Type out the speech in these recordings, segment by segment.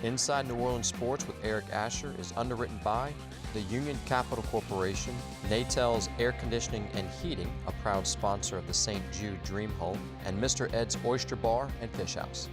Inside New Orleans Sports with Eric Asher is underwritten by the Union Capital Corporation, Natel's Air Conditioning and Heating, a proud sponsor of the St. Jude Dream Home, and Mr. Ed's Oyster Bar and Fish House.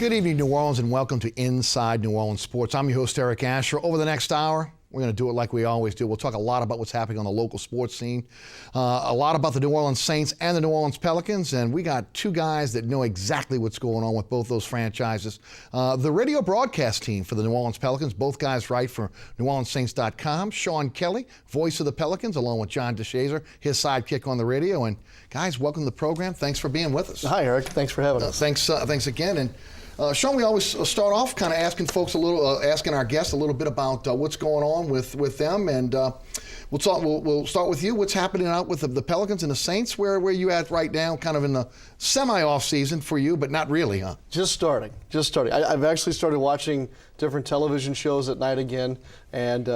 Good evening, New Orleans, and welcome to Inside New Orleans Sports. I'm your host, Eric Asher. Over the next hour, we're going to do it like we always do. We'll talk a lot about what's happening on the local sports scene, a lot about the New Orleans Saints and the New Orleans Pelicans, and we got two guys that know exactly what's going on with both those franchises. The radio broadcast team for the New Orleans Pelicans, both guys write for NewOrleansSaints.com. Sean Kelly, voice of the Pelicans, along with John DeShazer, his sidekick on the radio. And guys, welcome to the program. Thanks for being with us. Hi, Eric. Thanks for having us. Thanks again. And Sean, we always start off kind of asking folks asking our guests a little bit about what's going on with them, and we'll start with you. What's happening out with the Pelicans and the Saints? Where you at right now? Kind of in the semi-off season for you, but not really, huh? Just starting. I've actually started watching different television shows at night again, and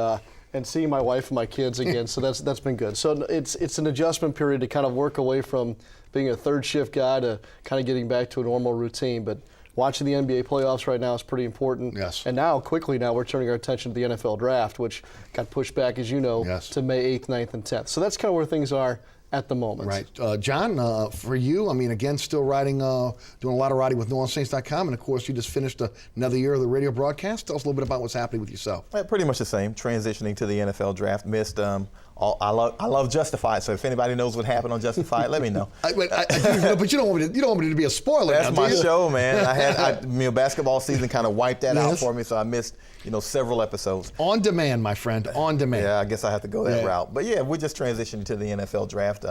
seeing my wife and my kids again. So that's been good. So it's an adjustment period to kind of work away from being a third shift guy to kind of getting back to a normal routine, but. Watching the NBA playoffs right now is pretty important. Yes. And now, quickly now, we're turning our attention to the NFL draft, which got pushed back, as you know, yes, to May 8th, 9th, and 10th. So that's kind of where things are at the moment. Right. John, for you, I mean, again, still writing, doing a lot of writing with NewOrleansSaints.com, and of course, you just finished another year of the radio broadcast. Tell us a little bit about what's happening with yourself. Pretty much the same. Transitioning to the NFL draft. Missed. I love Justified. So if anybody knows what happened on Justified, let me know. But you don't want me to be a spoiler. That's now, my show, man. Basketball season kind of wiped that out for me, so I missed several episodes. On demand, my friend. On demand. Yeah, I guess I have to go that route. But yeah, we're just transitioning to the NFL draft.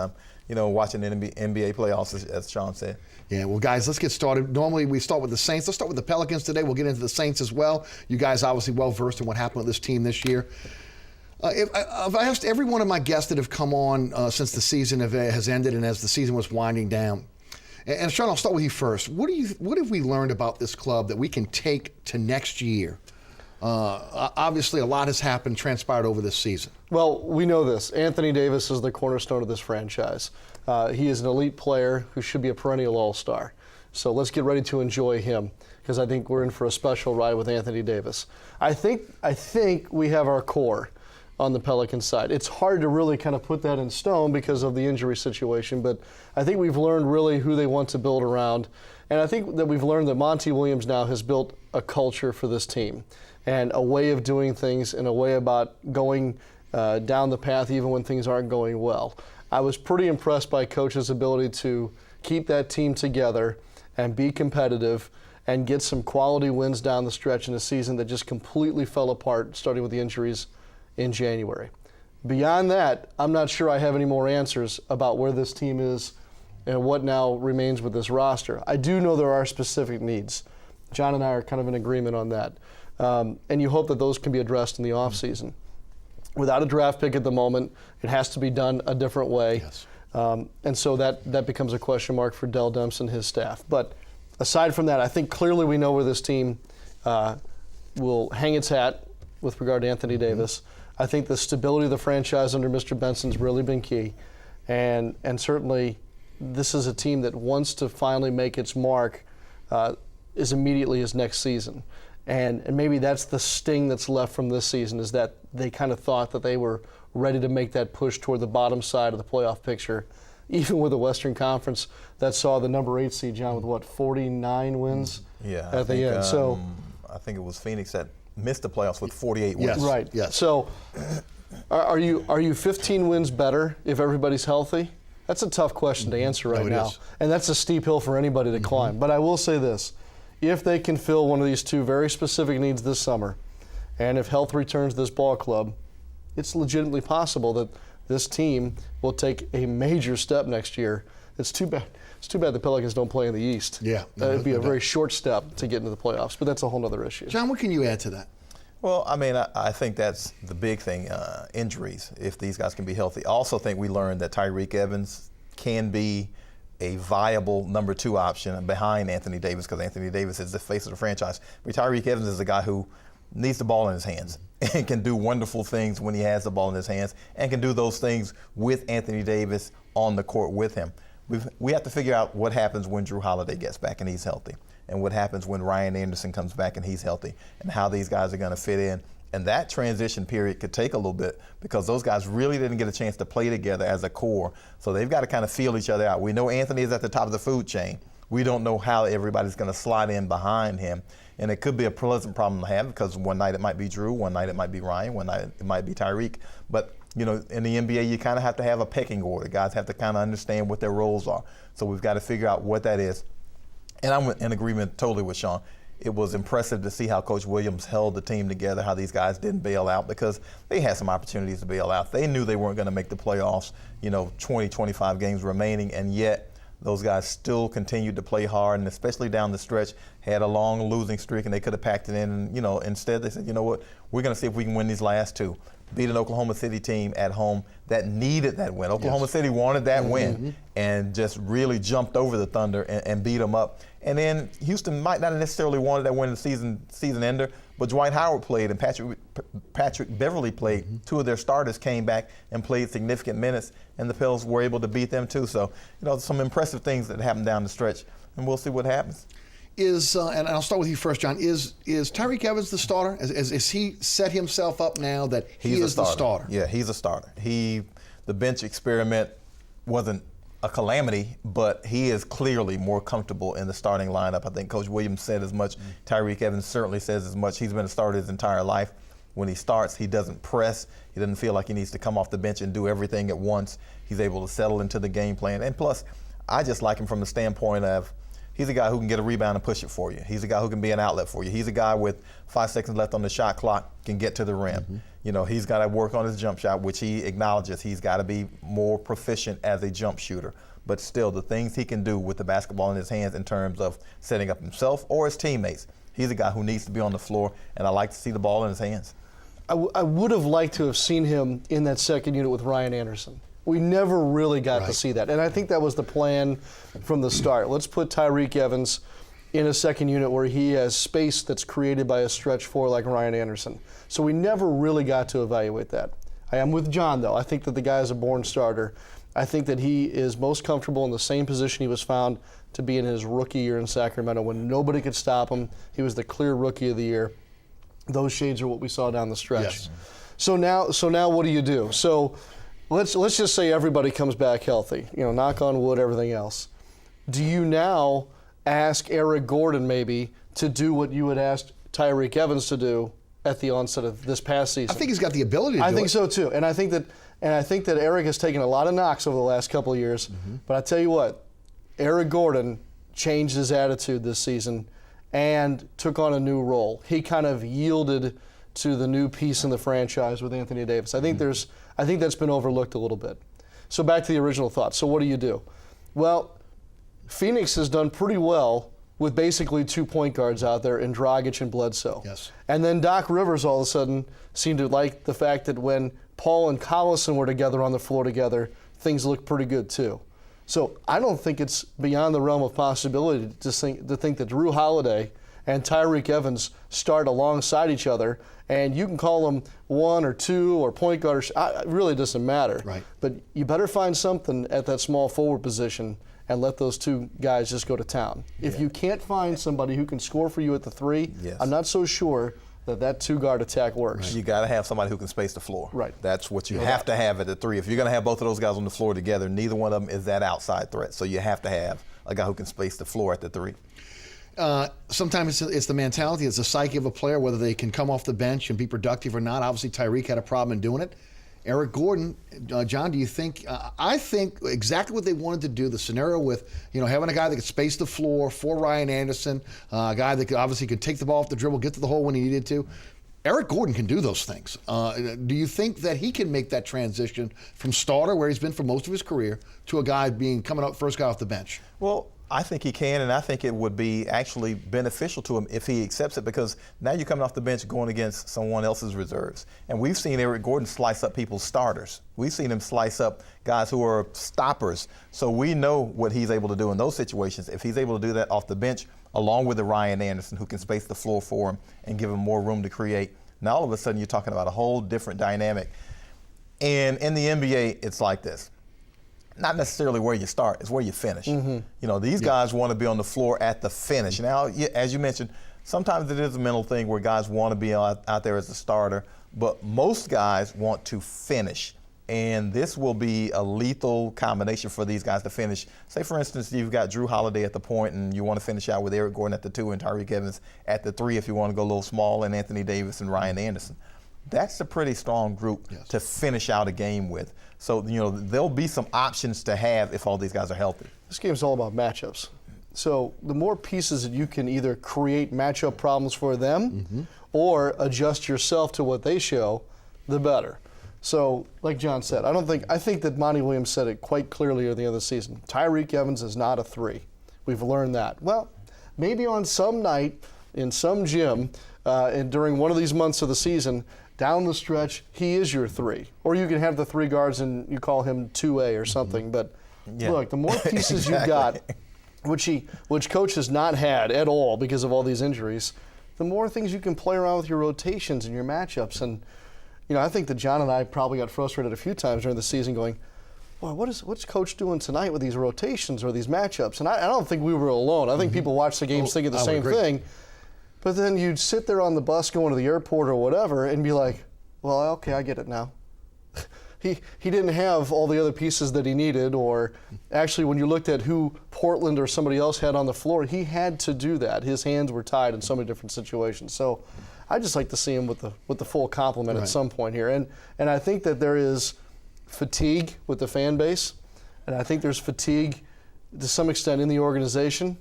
Watching the NBA playoffs, as Sean said. Yeah, well, guys, let's get started. Normally, we start with the Saints. Let's start with the Pelicans today. We'll get into the Saints as well. You guys obviously well-versed in what happened with this team this year. I've asked every one of my guests that have come on since the season has ended and as the season was winding down. And Sean, I'll start with you first. What have we learned about this club that we can take to next year? Obviously, a lot has transpired over this season. Well, we know this. Anthony Davis is the cornerstone of this franchise. He is an elite player who should be a perennial all-star. So let's get ready to enjoy him, because I think we're in for a special ride with Anthony Davis. I think we have our core on the Pelicans side. It's hard to really kind of put that in stone because of the injury situation, but I think we've learned really who they want to build around. And I think that we've learned that Monty Williams now has built a culture for this team and a way of doing things and a way about going down the path even when things aren't going well. I was pretty impressed by Coach's ability to keep that team together and be competitive and get some quality wins down the stretch in a season that just completely fell apart, starting with the injuries in January. Beyond that, I'm not sure I have any more answers about where this team is and what now remains with this roster. I do know there are specific needs. John and I are kind of in agreement on that. And you hope that those can be addressed in the offseason. Without a draft pick at the moment, it has to be done a different way. Yes. And so that becomes a question mark for Dell Demps and his staff. But aside from that, I think clearly we know where this team will hang its hat with regard to Anthony Davis. I think the stability of the franchise under Mr. Benson's really been key. And certainly this is a team that wants to finally make its mark as immediately as next season. And maybe that's the sting that's left from this season, is that they kind of thought that they were ready to make that push toward the bottom side of the playoff picture, even with the Western Conference that saw the number 8 seed, John, with 49 wins at the end. So I think it was Phoenix that missed the playoffs with 48 wins. Yes. Right. Yes. So are you 15 wins better if everybody's healthy? That's a tough question to answer right now. Is. And that's a steep hill for anybody to climb. But I will say this. If they can fill one of these two very specific needs this summer, and if health returns to this ball club, it's legitimately possible that this team will take a major step next year. It's too bad It's too bad the Pelicans don't play in the East. Yeah. It'd be a very short step to get into the playoffs, but that's a whole other issue. John, what can you add to that? Well, I mean, I think that's the big thing, injuries, if these guys can be healthy. I also think we learned that Tyreke Evans can be a viable number 2 option behind Anthony Davis, because Anthony Davis is the face of the franchise. But Tyreke Evans is a guy who needs the ball in his hands and can do wonderful things when he has the ball in his hands, and can do those things with Anthony Davis on the court with him. We have to figure out what happens when Drew Holiday gets back and he's healthy, and what happens when Ryan Anderson comes back and he's healthy, and how these guys are going to fit in. And that transition period could take a little bit, because those guys really didn't get a chance to play together as a core. So they've got to kind of feel each other out. We know Anthony is at the top of the food chain. We don't know how everybody's going to slide in behind him. And it could be a pleasant problem to have, because one night it might be Drew, one night it might be Ryan, one night it might be Tyreke. But you know, in the NBA, you kind of have to have a pecking order. Guys have to kind of understand what their roles are. So we've got to figure out what that is. And I'm in agreement totally with Sean. It was impressive to see how Coach Williams held the team together, how these guys didn't bail out, because they had some opportunities to bail out. They knew they weren't going to make the playoffs, 20, 25 games remaining, and yet those guys still continued to play hard, and especially down the stretch, had a long losing streak, and they could have packed it in. And, instead they said, you know what, we're going to see if we can win these last 2. Beat an Oklahoma City team at home that needed that win. Oklahoma City wanted that win, and just really jumped over the Thunder and beat them up. And then Houston might not necessarily wanted that win in the season ender, but Dwight Howard played and Patrick Beverly played. 2 of their starters came back and played significant minutes, and the Pels were able to beat them too. So, some impressive things that happened down the stretch, and we'll see what happens. And I'll start with you first, John. Is Tyreke Evans the starter? Is he set himself up now that he is the starter? Yeah, he's a starter. The bench experiment wasn't a calamity, but he is clearly more comfortable in the starting lineup. I think Coach Williams said as much. Tyreke Evans certainly says as much. He's been a starter his entire life. When he starts, he doesn't press. He doesn't feel like he needs to come off the bench and do everything at once. He's able to settle into the game plan. And plus, I just like him from the standpoint of, he's a guy who can get a rebound and push it for you. He's a guy who can be an outlet for you. He's a guy with 5 seconds left on the shot clock, can get to the rim. He's got to work on his jump shot, which he acknowledges. He's got to be more proficient as a jump shooter. But still, the things he can do with the basketball in his hands in terms of setting up himself or his teammates, he's a guy who needs to be on the floor, and I like to see the ball in his hands. I would have liked to have seen him in that second unit with Ryan Anderson. We never really got to see that. And I think that was the plan from the start. Let's put Tyreke Evans in a second unit where he has space that's created by a stretch 4 like Ryan Anderson. So we never really got to evaluate that. I am with John, though. I think that the guy is a born starter. I think that he is most comfortable in the same position he was found to be in his rookie year in Sacramento when nobody could stop him. He was the clear rookie of the year. Those shades are what we saw down the stretch. Yes. So now what do? So let's just say everybody comes back healthy. Knock on wood, everything else. Do you now ask Eric Gordon maybe to do what you had asked Tyreke Evans to do at the onset of this past season? I think he's got the ability to do it. I think so too, and I think that Eric has taken a lot of knocks over the last couple of years. But I tell you what, Eric Gordon changed his attitude this season and took on a new role. He kind of yielded to the new piece in the franchise with Anthony Davis. I think that's been overlooked a little bit. So back to the original thought. So what do? Well, Phoenix has done pretty well with basically 2 point guards out there in Dragic and Bledsoe. Yes. And then Doc Rivers all of a sudden seemed to like the fact that when Paul and Collison were together on the floor together, things looked pretty good too. So I don't think it's beyond the realm of possibility to think that Drew Holiday and Tyreke Evans start alongside each other, and you can call them 1 or 2 or point guard. It really doesn't matter. Right. But you better find something at that small forward position and let those 2 guys just go to town. If you can't find somebody who can score for you at the 3, I'm not so sure that 2-guard attack works. Right. You got to have somebody who can space the floor. Right. That's what you have to have at the 3. If you're going to have both of those guys on the floor together, neither one of them is that outside threat. So you have to have a guy who can space the floor at the 3. Sometimes it's the mentality, it's the psyche of a player, whether they can come off the bench and be productive or not. Obviously, Tyreke had a problem in doing it. Eric Gordon, John, do you think? I think exactly what they wanted to do. The scenario with having a guy that could space the floor for Ryan Anderson, a guy that obviously could take the ball off the dribble, get to the hole when he needed to. Eric Gordon can do those things. Do you think that he can make that transition from starter, where he's been for most of his career, to a guy coming up first guy off the bench? Well, I think he can, and I think it would be actually beneficial to him if he accepts it, because now you're coming off the bench going against someone else's reserves. And we've seen Eric Gordon slice up people's starters. We've seen him slice up guys who are stoppers. So we know what he's able to do in those situations. If he's able to do that off the bench, along with the Ryan Anderson, who can space the floor for him and give him more room to create, now all of a sudden you're talking about a whole different dynamic. And in the NBA, it's like this. Not necessarily where you start, it's where you finish. You know, these guys want to be on the floor at the finish. Now, as you mentioned, sometimes it is a mental thing where guys want to be out there as a starter, but most guys want to finish. And this will be a lethal combination for these guys to finish. Say, for instance, you've got Drew Holiday at the point, and you want to finish out with Eric Gordon at the 2 and Tyreek Evans at the 3 if you want to go a little small, and Anthony Davis and Ryan Anderson. That's a pretty strong group to finish out a game with. So, you know, there'll be some options to have if all these guys are healthy. This game's all about matchups. So the more pieces that you can either create matchup problems for them or adjust yourself to what they show, the better. So, like John said, I think that Monty Williams said it quite clearly at the end of the season. Tyreek Evans is not a 3. We've learned that. Well, maybe on some night in some gym and during one of these months of the season, down the stretch, he is your 3. Or you can have the 3 guards and you call him 2A or something. But look, the more pieces you got, which Coach has not had at all because of all these injuries, the more things you can play around with your rotations and your matchups. And you know, I think that John and I probably got frustrated a few times during the season going, well, what's Coach doing tonight with these rotations or these matchups? And I don't think we were alone. I think people watch the games thinking the same thing. But then you'd sit there on the bus going to the airport or whatever and be like, well, okay, I get it now. He didn't have all the other pieces that he needed, or actually when you looked at who Portland or somebody else had on the floor, he had to do that. His hands were tied in so many different situations. So I just like to see him with the full complement at some point here. And I think that there is fatigue with the fan base, and I think there's fatigue to some extent in the organization.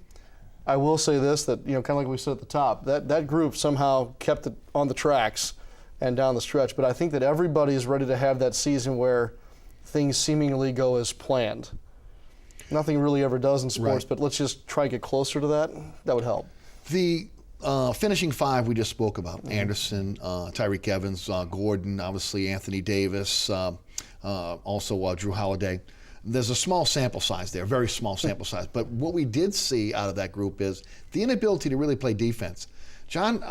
I will say this, that, you know, kind of like we said at the top, that group somehow kept it on the tracks and down the stretch. But I think that everybody is ready to have that season where things seemingly go as planned. Nothing really ever does in sports, but let's just try to get closer to that. That would help. The finishing 5 we just spoke about, Anderson, Tyreek Evans, Gordon, obviously Anthony Davis, also Drew Holiday. There's a small sample size there, very small sample size. But what we did see out of that group is the inability to really play defense. John,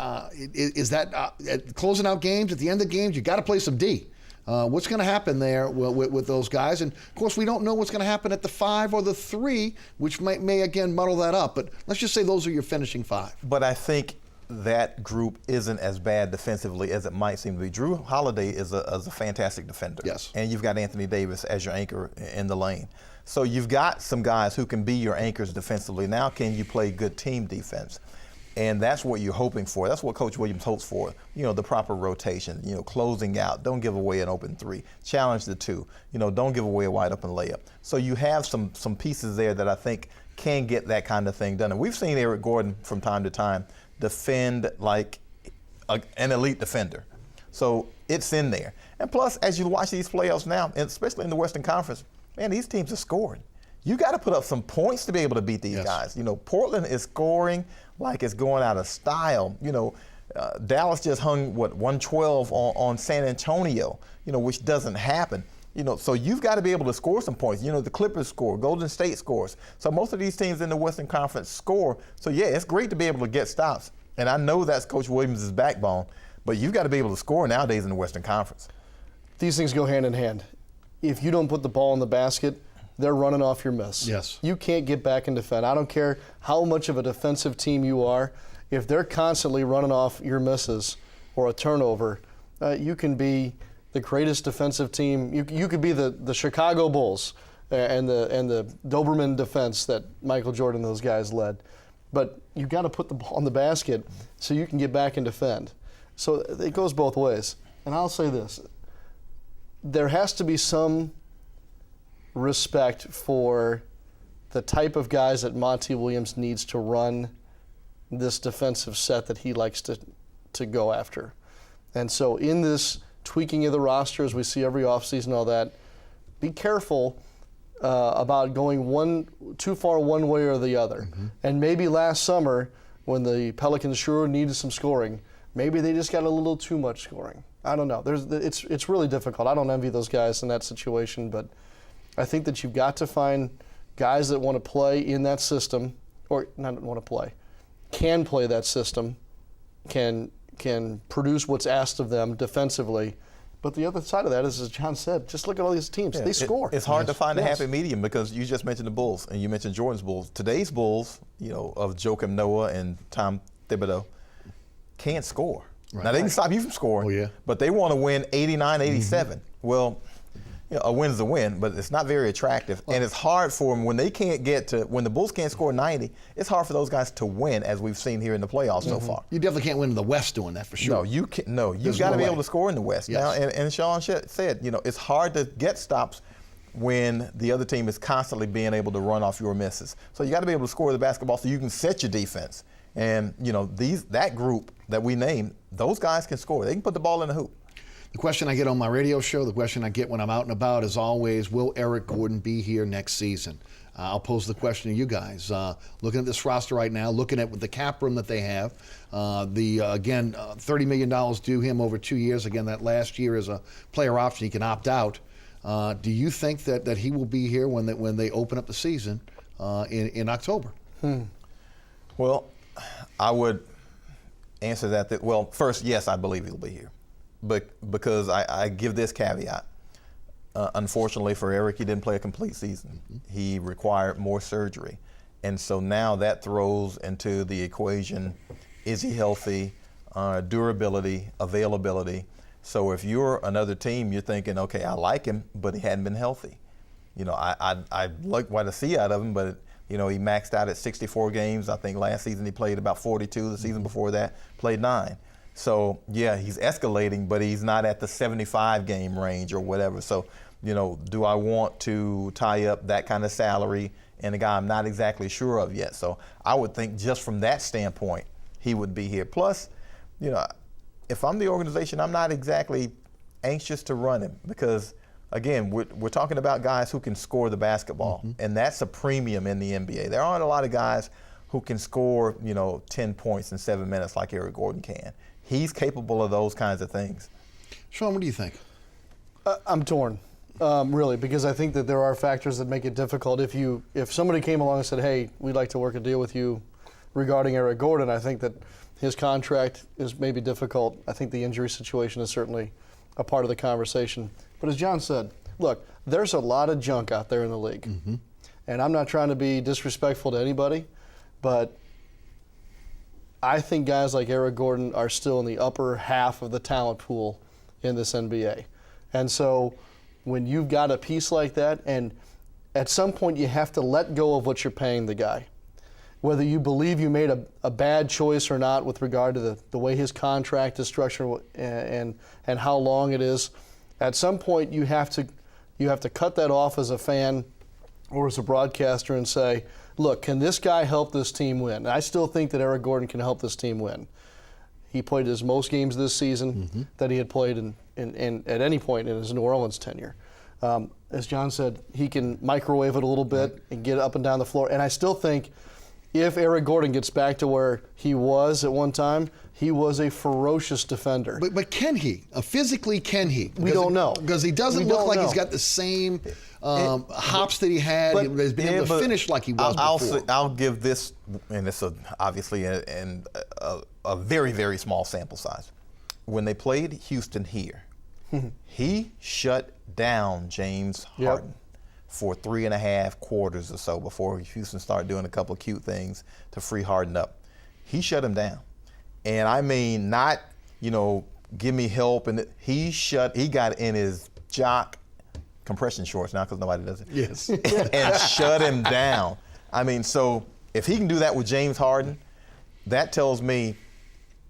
is that closing out games, at the end of games, you got to play some D. What's going to happen there with those guys? And, of course, we don't know what's going to happen at the 5 or the 3, which may again, muddle that up. But let's just say those are your finishing 5. But I think that group isn't as bad defensively as it might seem to be. Drew Holiday is a fantastic defender. Yes. And you've got Anthony Davis as your anchor in the lane. So you've got some guys who can be your anchors defensively. Now can you play good team defense? And that's what you're hoping for. That's what Coach Williams hopes for. You know, the proper rotation, you know, closing out. Don't give away an open 3. Challenge the 2. You know, don't give away a wide open layup. So you have some pieces there that I think can get that kind of thing done. And we've seen Eric Gordon from time to time defend like an elite defender. So it's in there. And plus, as you watch these playoffs now, and especially in the Western Conference, man, these teams are scoring. You got to put up some points to be able to beat these guys. You know, Portland is scoring like it's going out of style. You know, Dallas just hung, 112 on San Antonio, you know, which doesn't happen. You know, so you've got to be able to score some points. You know, the Clippers score, Golden State scores. So most of these teams in the Western Conference score. So, yeah, it's great to be able to get stops. And I know that's Coach Williams' backbone, but you've got to be able to score nowadays in the Western Conference. These things go hand in hand. If you don't put the ball in the basket, they're running off your miss. Yes. You can't get back and defend. I don't care how much of a defensive team you are. If they're constantly running off your misses or a turnover, you can be the greatest defensive team. You could be the Chicago Bulls and the Doberman defense that Michael Jordan and those guys led. But you've got to put the ball in the basket so you can get back and defend. So it goes both ways. And I'll say this. There has to be some respect for the type of guys that Monty Williams needs to run this defensive set that he likes to go after. And so in this tweaking of the roster, as we see every offseason, all that, be careful about going too far one way or the other. And maybe last summer, when the Pelicans sure needed some scoring, maybe they just got a little too much scoring. I don't know. It's really difficult. I don't envy those guys in that situation, but I think that you've got to find guys that want to play in that system, or not want to play, can play that system, can produce what's asked of them defensively. But the other side of that is, as John said, just look at all these teams. They score. It's hard to find a happy medium because you just mentioned the Bulls and you mentioned Jordan's Bulls. Today's Bulls, of Joakim Noah and Tom Thibodeau, can't score. Right. Now, they can stop you from scoring, but they want to win 89, 87. Well, a win's a win, but it's not very attractive. And it's hard for them when they can't when the Bulls can't score 90, it's hard for those guys to win, as we've seen here in the playoffs so far. You definitely can't win in the West doing that for sure. No, you can't. No, you've got to be able to score in the West. Now, and Sean said, it's hard to get stops when the other team is constantly being able to run off your misses. So you got to be able to score the basketball so you can set your defense. And, that group that we named, those guys can score. They can put the ball in the hoop. The question I get on my radio show, the question I get when I'm out and about is always, will Eric Gordon be here next season? I'll pose the question to you guys. Looking at this roster right now, looking at the cap room that they have, $30 million due him over 2 years. Again, that last year is a player option. He can opt out. Do you think that he will be here when they open up the season in October? Well, I would answer that. Well, first, yes, I believe he'll be here. But because I give this caveat. Unfortunately for Eric, he didn't play a complete season. He required more surgery. And so now that throws into the equation, is he healthy, durability, availability. So if you're another team, you're thinking, okay, I like him, but he hadn't been healthy. I like what I see out of him, but he maxed out at 64 games. I think last season he played about 42. The season before that, played 9. So, yeah, he's escalating, but he's not at the 75-game range or whatever. So, do I want to tie up that kind of salary and a guy I'm not exactly sure of yet? So I would think just from that standpoint, he would be here. Plus, if I'm the organization, I'm not exactly anxious to run him because, again, we're talking about guys who can score the basketball, and that's a premium in the NBA. There aren't a lot of guys who can score, 10 points in 7 minutes like Eric Gordon can. He's capable of those kinds of things. Sean, what do you think? I'm torn, really, because I think that there are factors that make it difficult. If somebody came along and said, hey, we'd like to work a deal with you regarding Eric Gordon, I think that his contract is maybe difficult. I think the injury situation is certainly a part of the conversation. But as John said, look, there's a lot of junk out there in the league. And I'm not trying to be disrespectful to anybody, but I think guys like Eric Gordon are still in the upper half of the talent pool in this NBA. And so when you've got a piece like that, and at some point you have to let go of what you're paying the guy. Whether you believe you made a bad choice or not with regard to the way his contract is structured and how long it is, at some point you have to cut that off as a fan or as a broadcaster and say, look, can this guy help this team win? And I still think that Eric Gordon can help this team win. He played his most games this season that he had played in at any point in his New Orleans tenure. As John said, he can microwave it a little bit and get up and down the floor. And I still think if Eric Gordon gets back to where he was at one time, he was a ferocious defender. But can he? Physically, can he? We don't know. Because he doesn't look like he's got the same hops that he had. He's been able to finish like he was before. I'll give this, and it's obviously a very, very small sample size. When they played Houston here, he shut down James Harden for 3.5 quarters or so before Houston started doing a couple of cute things to free Harden up. He shut him down. And I mean, not, give me help. And he got in his jock compression shorts now because nobody does it. Yes. And shut him down. I mean, so if he can do that with James Harden, that tells me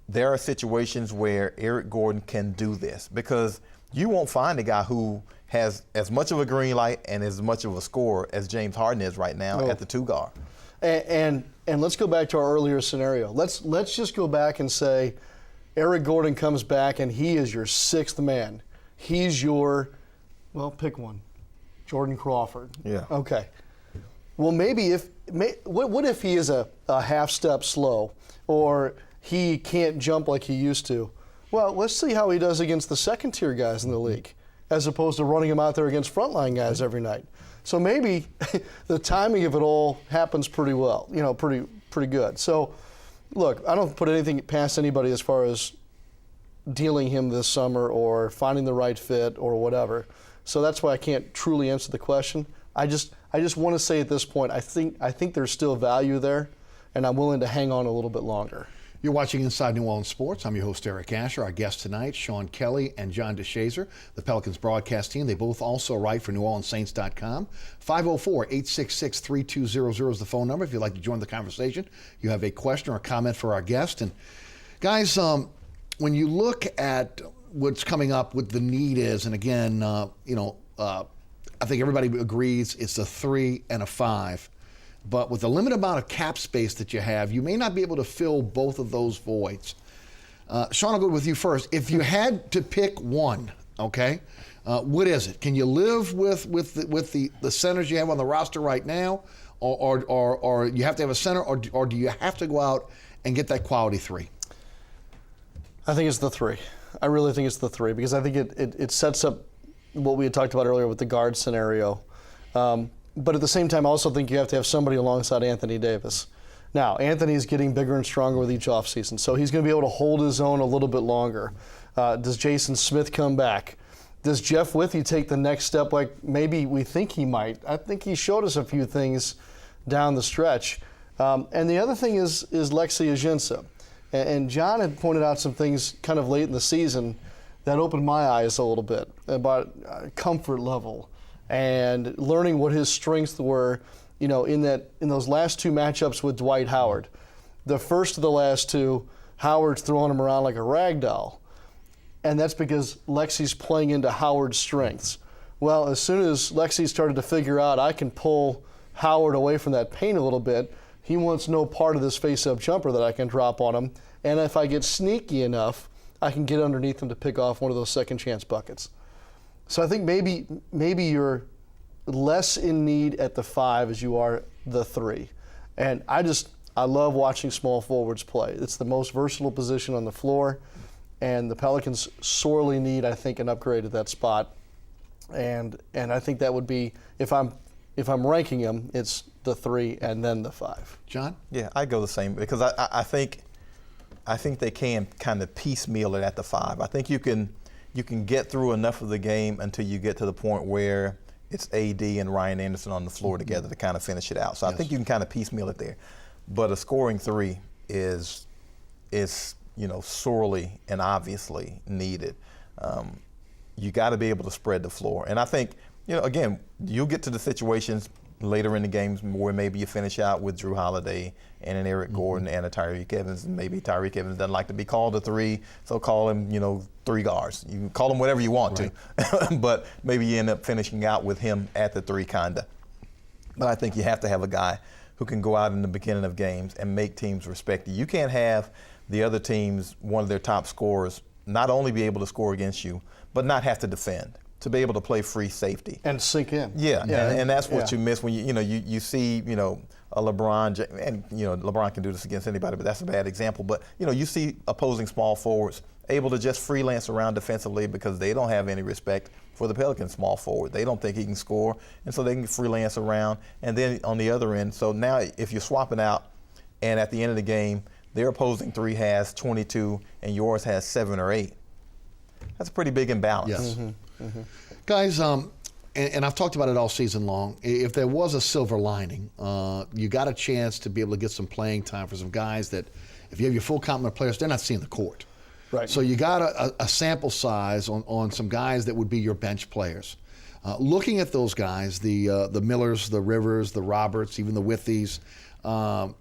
there are situations where Eric Gordon can do this because you won't find a guy who has as much of a green light and as much of a score as James Harden is right now at the 2 guard. And let's go back to our earlier scenario. Let's just go back and say Eric Gordon comes back and he is your sixth man. He's your, well, pick one. Jordan Crawford. Yeah. Okay. Well, maybe what if he is a half step slow, or he can't jump like he used to? Well, let's see how he does against the second tier guys in the league, as opposed to running him out there against frontline guys every night. So maybe the timing of it all happens pretty well, pretty good. So, look, I don't put anything past anybody as far as dealing him this summer or finding the right fit or whatever. So that's why I can't truly answer the question. I just want to say at this point, I think there's still value there, and I'm willing to hang on a little bit longer. You're watching Inside New Orleans Sports. I'm your host, Eric Asher. Our guests tonight, Sean Kelly and John DeShazer, the Pelicans broadcast team. They both also write for NewOrleansSaints.com. 504-866-3200 is the phone number if you'd like to join the conversation. You have a question or a comment for our guest. And guys, when you look at what's coming up, what the need is, and again, I think everybody agrees it's a 3 and a 5. But with the limited amount of cap space that you have, you may not be able to fill both of those voids. Sean, I'll go with you first. If you had to pick one, okay, what is it? Can you live with the centers you have on the roster right now, or you have to have a center, or do you have to go out and get that quality 3? I think it's the 3. I really think it's the 3 because I think it sets up what we had talked about earlier with the guard scenario. But at the same time, I also think you have to have somebody alongside Anthony Davis. Now, Anthony's getting bigger and stronger with each offseason, so he's going to be able to hold his own a little bit longer. Does Jason Smith come back? Does Jeff Withey take the next step like maybe we think he might? I think he showed us a few things down the stretch. And the other thing is Lexi Ajinça. And John had pointed out some things kind of late in the season that opened my eyes a little bit about comfort level and learning what his strengths were, in those last 2 matchups with Dwight Howard. The first of the last 2, Howard's throwing him around like a rag doll. And that's because Lexi's playing into Howard's strengths. Well, as soon as Lexi started to figure out I can pull Howard away from that paint a little bit, he wants no part of this face-up jumper that I can drop on him. And if I get sneaky enough, I can get underneath him to pick off one of those second chance buckets. So I think maybe you're less in need at the 5 as you are the 3. And I love watching small forwards play. It's the most versatile position on the floor, and the Pelicans sorely need, I think, an upgrade at that spot. And I think that would be, if I'm ranking them, it's the 3 and then the 5. John? Yeah, I go the same because I think they can kind of piecemeal it at the 5. I think you can get through enough of the game until you get to the point where it's AD and Ryan Anderson on the floor together to kind of finish it out. So I think you can kind of piecemeal it there. But a scoring 3 is sorely and obviously needed. You got to be able to spread the floor. And I think, again, you'll get to the situations later in the games where maybe you finish out with Drew Holiday and an Eric Gordon and a Tyreke Evans. And maybe Tyreke Evans doesn't like to be called a 3, so call him, 3 guards. You can call him whatever you want to, but maybe you end up finishing out with him at the 3 kinda. But I think you have to have a guy who can go out in the beginning of games and make teams respect you. You can't have the other teams, one of their top scorers, not only be able to score against you, but not have to defend, to be able to play free safety. And sink in. Yeah. And that's what you miss when you see, a LeBron, and LeBron can do this against anybody, but that's a bad example. But you see opposing small forwards able to just freelance around defensively because they don't have any respect for the Pelicans small forward. They don't think he can score, and so they can freelance around. And then on the other end, so now if you're swapping out, and at the end of the game, their opposing 3 has 22 and yours has 7 or 8, that's a pretty big imbalance. Yes. Guys, and I've talked about it all season long. If there was a silver lining, you got a chance to be able to get some playing time for some guys that, if you have your full complement of players, they're not seeing the court. Right. So you got a sample size on some guys that would be your bench players. Looking at those guys, the Millers, the Rivers, the Roberts, even the Witheys,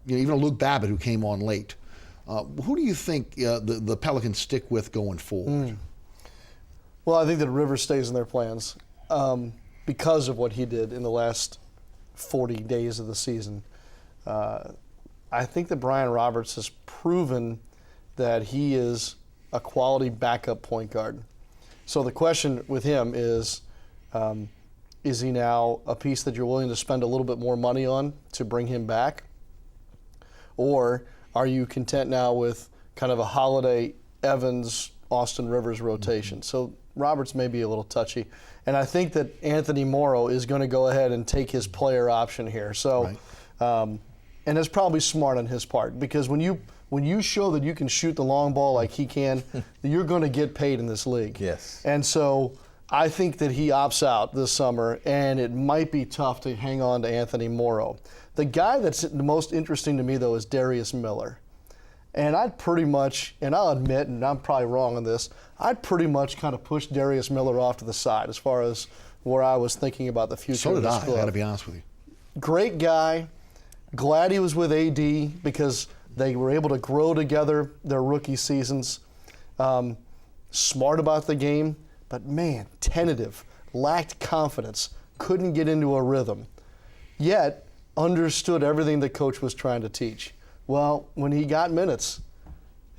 even Luke Babbitt, who came on late. Who do you think the Pelicans stick with going forward? Well, I think that Rivers stays in their plans because of what he did in the last 40 days of the season. I think that Brian Roberts has proven that he is a quality backup point guard. So the question with him is he now a piece that you're willing to spend a little bit more money on to bring him back? Or are you content now with kind of a Holiday, Evans, Austin Rivers rotation? So Roberts may be a little touchy. And I think that Anthony Morrow is going to go ahead and take his player option here. So, and it's probably smart on his part, because when you show that you can shoot the long ball like he can, you're going to get paid in this league. Yes. And so I think that he opts out this summer, and it might be tough to hang on to Anthony Morrow. The guy that's the most interesting to me, though, is Darius Miller. And I'd pretty much, and I'll admit, and I'm probably wrong on this, I'd pretty much kind of push Darius Miller off to the side as far as where I was thinking about the future So of did this I club. got to be honest with you. Great guy. Glad he was with AD because they were able to grow together their rookie seasons. Smart about the game, but man, tentative, lacked confidence, couldn't get into a rhythm, yet understood everything the coach was trying to teach. Well, when he got minutes,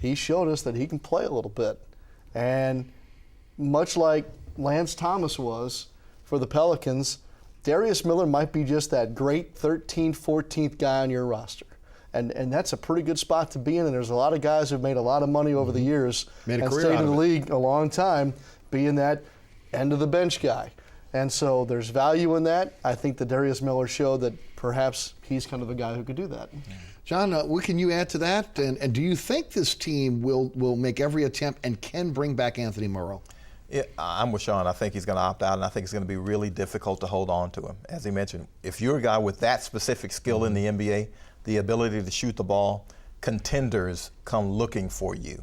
he showed us that he can play a little bit. And much like Lance Thomas was for the Pelicans, Darius Miller might be just that great 13th, 14th guy on your roster. And that's a pretty good spot to be in. And there's a lot of guys who've made a lot of money over the years Made a and career stayed out in the of it. league a long time, being that end of the bench guy. And so there's value in that. I think that Darius Miller showed that perhaps he's kind of a guy who could do that. John, what can you add to that? And do you think this team will make every attempt and can bring back Anthony Morrow? Yeah, I'm with Sean. I think he's going to opt out, and I think it's going to be really difficult to hold on to him. As he mentioned, if you're a guy with that specific skill in the NBA, the ability to shoot the ball, contenders come looking for you.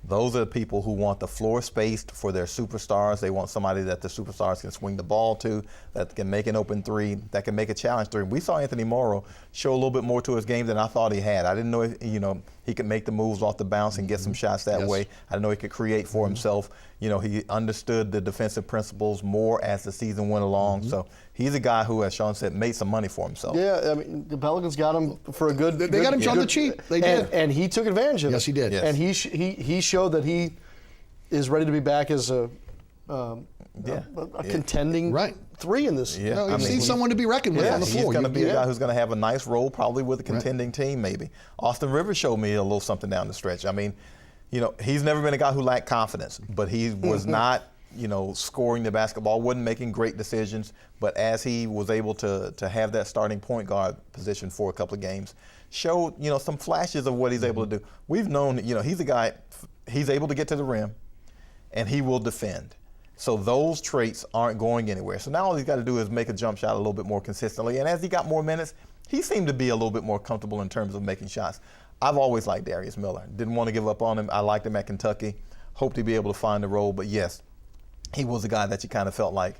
Those are the people who want the floor spaced for their superstars. They want somebody that the superstars can swing the ball to, that can make an open three, that can make a challenge three. We saw Anthony Morrow show a little bit more to his game than I thought he had. I didn't know, he could make the moves off the bounce and get some shots that way. I didn't know he could create for himself. He understood the defensive principles more as the season went along. So he's a guy who, as Sean said, made some money for himself. Yeah, I mean, the Pelicans got him for a good. They got him on the cheap. They did. And he took advantage of it. Yes, he did. Yes. And he showed that he is ready to be back as a contending three in this. Yeah. No, he's someone to be reckoned with on the floor. He's going to be a guy who's going to have a nice role, probably with a contending team, maybe. Austin Rivers showed me a little something down the stretch. I mean, he's never been a guy who lacked confidence, but he was not, scoring the basketball, wasn't making great decisions. But as he was able to have that starting point guard position for a couple of games, showed, some flashes of what he's able to do. We've known, he's a guy, he's able to get to the rim, and he will defend. So those traits aren't going anywhere. So now all he's got to do is make a jump shot a little bit more consistently. And as he got more minutes, he seemed to be a little bit more comfortable in terms of making shots. I've always liked Darius Miller. Didn't want to give up on him. I liked him at Kentucky. Hoped he'd be able to find a role. But yes, he was a guy that you kind of felt like,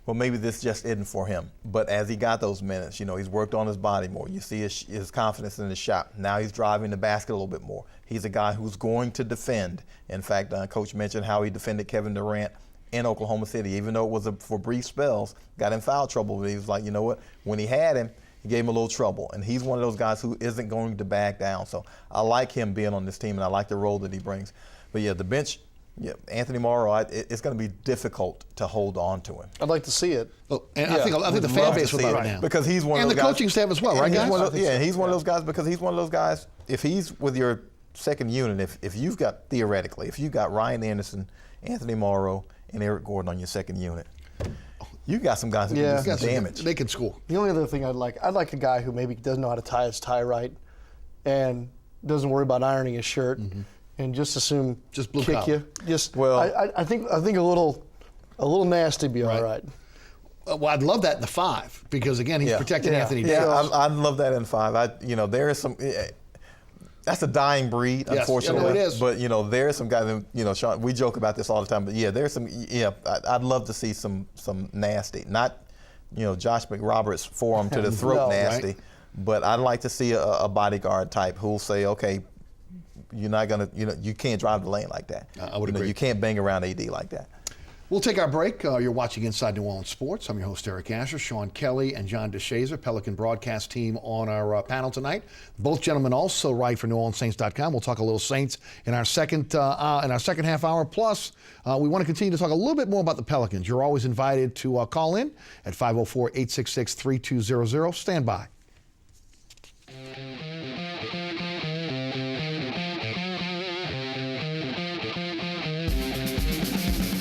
well, maybe this just isn't for him. But as he got those minutes, he's worked on his body more. You see his confidence in his shot. Now he's driving the basket a little bit more. He's a guy who's going to defend. In fact, Coach mentioned how he defended Kevin Durant in Oklahoma City, even though it was for brief spells, got in foul trouble. But he was like, you know what? When he had him, he gave him a little trouble. And he's one of those guys who isn't going to back down. So I like him being on this team, and I like the role that he brings. But yeah, the bench, Anthony Morrow, it's going to be difficult to hold on to him. I'd like to see it. Well, and I think the fan base would love it now. Because he's one of those guys. And the coaching staff as well, right, guys? He's one of those guys because he's one of those guys, if he's with your second unit, if you've got, theoretically, if you've got Ryan Anderson, Anthony Morrow, and Eric Gordon on your second unit, you got some guys who can do some damage. They can score. The only other thing I'd like a guy who maybe doesn't know how to tie his tie right and doesn't worry about ironing his shirt and just assume just blue kick collar. you. I think a little nasty be all right. Well, I'd love that in the 5 because again he's protecting Anthony Davis. Yeah, I'd love that in 5. There is some. That's a dying breed, unfortunately. It is. But there are some guys that Sean, we joke about this all the time. But there's some. I'd love to see some nasty, not Josh McRoberts forearm to the throat nasty, right? But I'd like to see a bodyguard type who'll say, okay, you're not gonna, you can't drive the lane like that. I would agree. You can't bang around AD like that. We'll take our break. You're watching Inside New Orleans Sports. I'm your host, Eric Asher. Sean Kelly and John DeShazer, Pelican broadcast team on our panel tonight. Both gentlemen also write for NewOrleansSaints.com. We'll talk a little Saints in our second half hour. Plus, we want to continue to talk a little bit more about the Pelicans. You're always invited to call in at 504-866-3200. Stand by.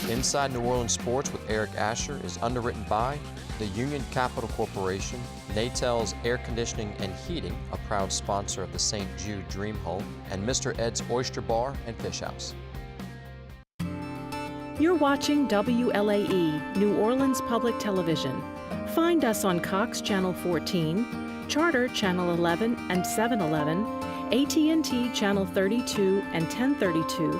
Inside New Orleans Sports with Eric Asher is underwritten by the Union Capital Corporation, Natel's Air Conditioning and Heating, a proud sponsor of the St. Jude Dream Home, and Mr. Ed's Oyster Bar and Fish House. You're watching WLAE, New Orleans Public Television. Find us on Cox Channel 14, Charter Channel 11 and 711, AT&T Channel 32 and 1032,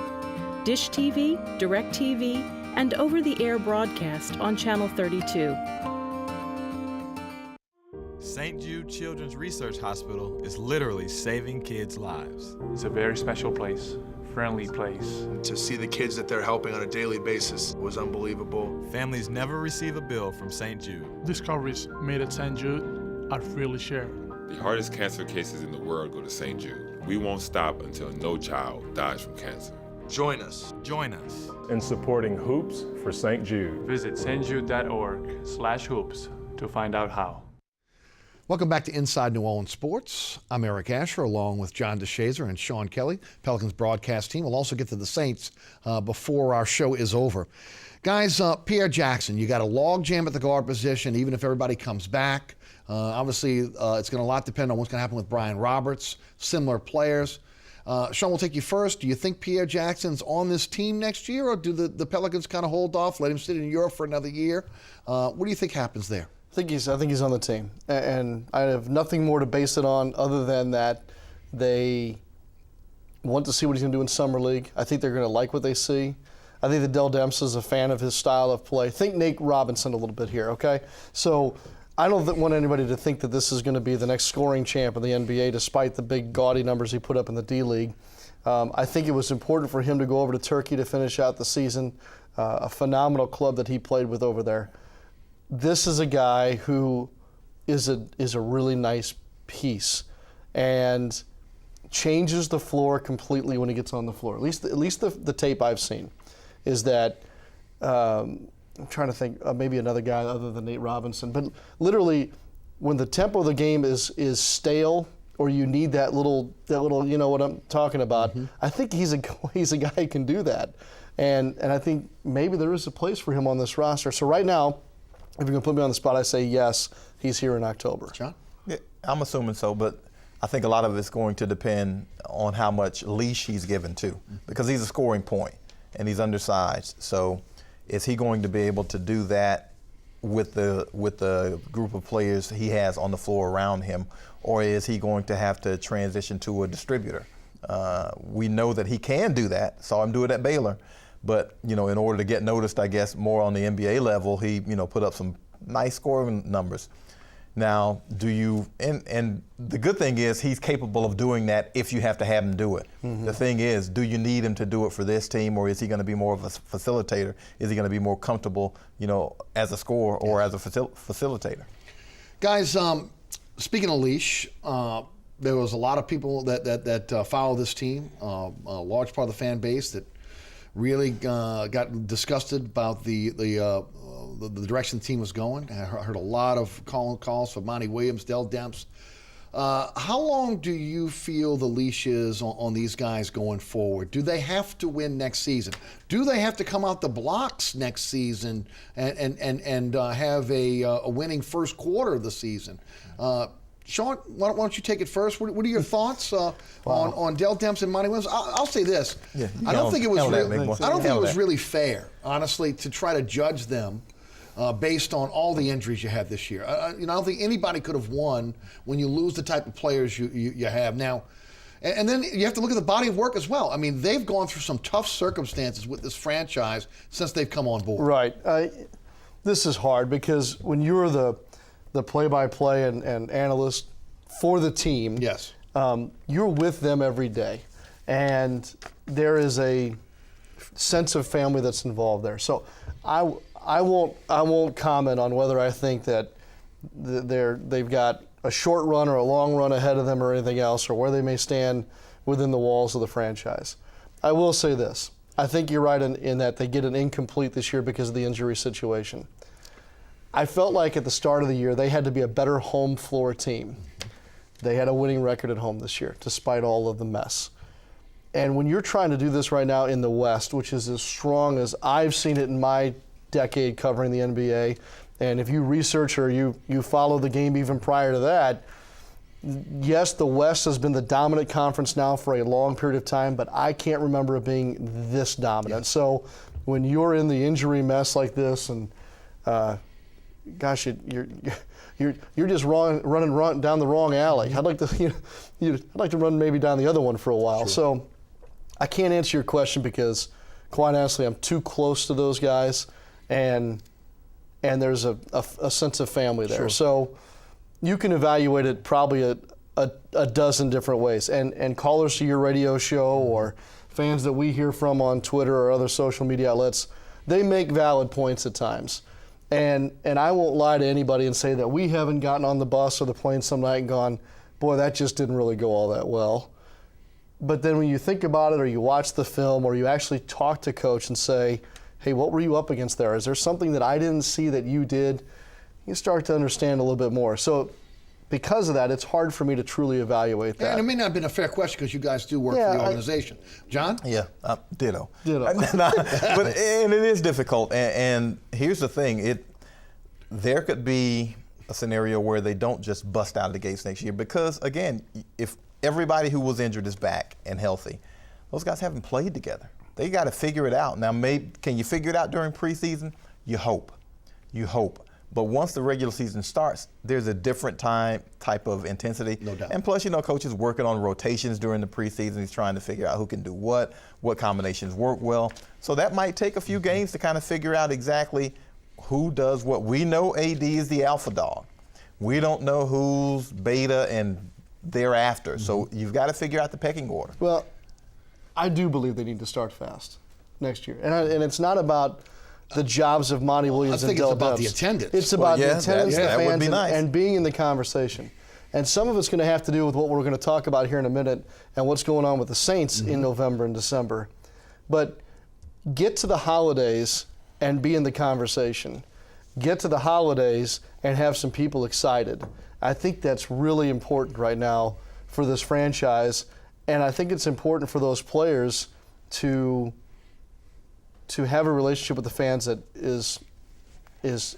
Dish TV, DirecTV, and over-the-air broadcast on Channel 32. St. Jude Children's Research Hospital is literally saving kids' lives. It's a very special place, friendly place. To see the kids that they're helping on a daily basis was unbelievable. Families never receive a bill from St. Jude. Discoveries made at St. Jude are freely shared. The hardest cancer cases in the world go to St. Jude. We won't stop until no child dies from cancer. Join us. Join us in supporting Hoops for St. Jude. Visit stjude.org/hoops to find out how. Welcome back to Inside New Orleans Sports. I'm Eric Asher along with John DeShazer and Sean Kelly, Pelicans broadcast team. We'll also get to the Saints before our show is over. Guys, Pierre Jackson, you got a log jam at the guard position even if everybody comes back. Obviously, it's going to a lot depend on what's going to happen with Brian Roberts, similar players. Sean, we'll take you first. Do you think Pierre Jackson's on this team next year, or do the Pelicans kind of hold off, let him sit in Europe for another year? What do you think happens there? I think he's on the team, and I have nothing more to base it on other than that they want to see what he's going to do in Summer League. I think they're going to like what they see. I think that Dell Demps is a fan of his style of play. Think Nate Robinson a little bit here, okay? So I don't want anybody to think that this is going to be the next scoring champ in the NBA, despite the big gaudy numbers he put up in the D-League. I think it was important for him to go over to Turkey to finish out the season, a phenomenal club that he played with over there. This is a guy who is a really nice piece and changes the floor completely when he gets on the floor. At least the tape I've seen is that. I'm trying to think maybe another guy other than Nate Robinson, but literally when the tempo of the game is stale or you need that little you know what I'm talking about. Mm-hmm. I think he's a guy who can do that, and I think maybe there is a place for him on this roster. So right now, if you're going to put me on the spot, I say yes, he's here in October. John? Yeah, I'm assuming so, but I think a lot of it's going to depend on how much leash he's given to, because he's a scoring point and he's undersized. So is he going to be able to do that with the group of players he has on the floor around him, or is he going to have to transition to a distributor? We know that he can do that. Saw him do it at Baylor, but in order to get noticed, I guess more on the NBA level, he put up some nice scoring numbers. Now, and the good thing is he's capable of doing that if you have to have him do it. Mm-hmm. The thing is, do you need him to do it for this team, or is he going to be more of a facilitator? Is he going to be more comfortable, as a scorer or as a facilitator? Guys, speaking of leash, there was a lot of people that follow this team, a large part of the fan base that really got disgusted about the direction the team was going. I heard a lot of calls for Monty Williams, Dell Demps. How long do you feel the leash is on these guys going forward? Do they have to win next season? Do they have to come out the blocks next season and have a winning first quarter of the season? Sean, why don't you take it first? What are your thoughts on Dell Demps and Monty Williams? I'll say this: I don't think it was really fair, honestly, to try to judge them based on all the injuries you had this year. I don't think anybody could have won when you lose the type of players you have now. And then you have to look at the body of work as well. I mean, they've gone through some tough circumstances with this franchise since they've come on board. Right. This is hard because when you're the play-by-play and analyst for the team, yes, you're with them every day. And there is a sense of family that's involved there. So I won't comment on whether I think that they've got a short run or a long run ahead of them or anything else, or where they may stand within the walls of the franchise. I will say this. I think you're right in that they get an incomplete this year because of the injury situation. I felt like at the start of the year they had to be a better home floor team. They had a winning record at home this year, despite all of the mess. And when you're trying to do this right now in the West, which is as strong as I've seen it in my decade covering the NBA, and if you research or you follow the game even prior to that, yes, the West has been the dominant conference now for a long period of time, but I can't remember it being this dominant. Yeah. So when you're in the injury mess like this, and gosh, you're just running down the wrong alley. I'd like to run maybe down the other one for a while. Sure. So I can't answer your question because, quite honestly, I'm too close to those guys, and there's a sense of family there. Sure. So you can evaluate it probably a dozen different ways. And callers to your radio show or fans that we hear from on Twitter or other social media outlets, they make valid points at times. And I won't lie to anybody and say that we haven't gotten on the bus or the plane some night and gone, boy, that just didn't really go all that well. But then when you think about it or you watch the film or you actually talk to coach and say, hey, what were you up against there? Is there something that I didn't see that you did? You start to understand a little bit more. So because of that, it's hard for me to truly evaluate that. And it may not have been a fair question because you guys do work for the organization. John? Yeah, ditto. But and it is difficult. And here's the thing. There could be a scenario where they don't just bust out of the gates next year because, again, if everybody who was injured is back and healthy, those guys haven't played together. They got to figure it out. Now, can you figure it out during preseason? You hope. But once the regular season starts, there's a different type of intensity. No doubt. And plus, coach is working on rotations during the preseason. He's trying to figure out who can do what combinations work well. So that might take a few games to kind of figure out exactly who does what. We know AD is the alpha dog. We don't know who's beta and thereafter. Mm-hmm. So you've got to figure out the pecking order. Well, I do believe they need to start fast next year. And it's not about the jobs of Monty Williams and Dell Dubs. I think it's about the attendance. It's about the attendance, the fans, would be nice. and being in the conversation. And some of it's going to have to do with what we're going to talk about here in a minute and what's going on with the Saints in November and December. But get to the holidays and be in the conversation. Get to the holidays and have some people excited. I think that's really important right now for this franchise. And I think it's important for those players to have a relationship with the fans that is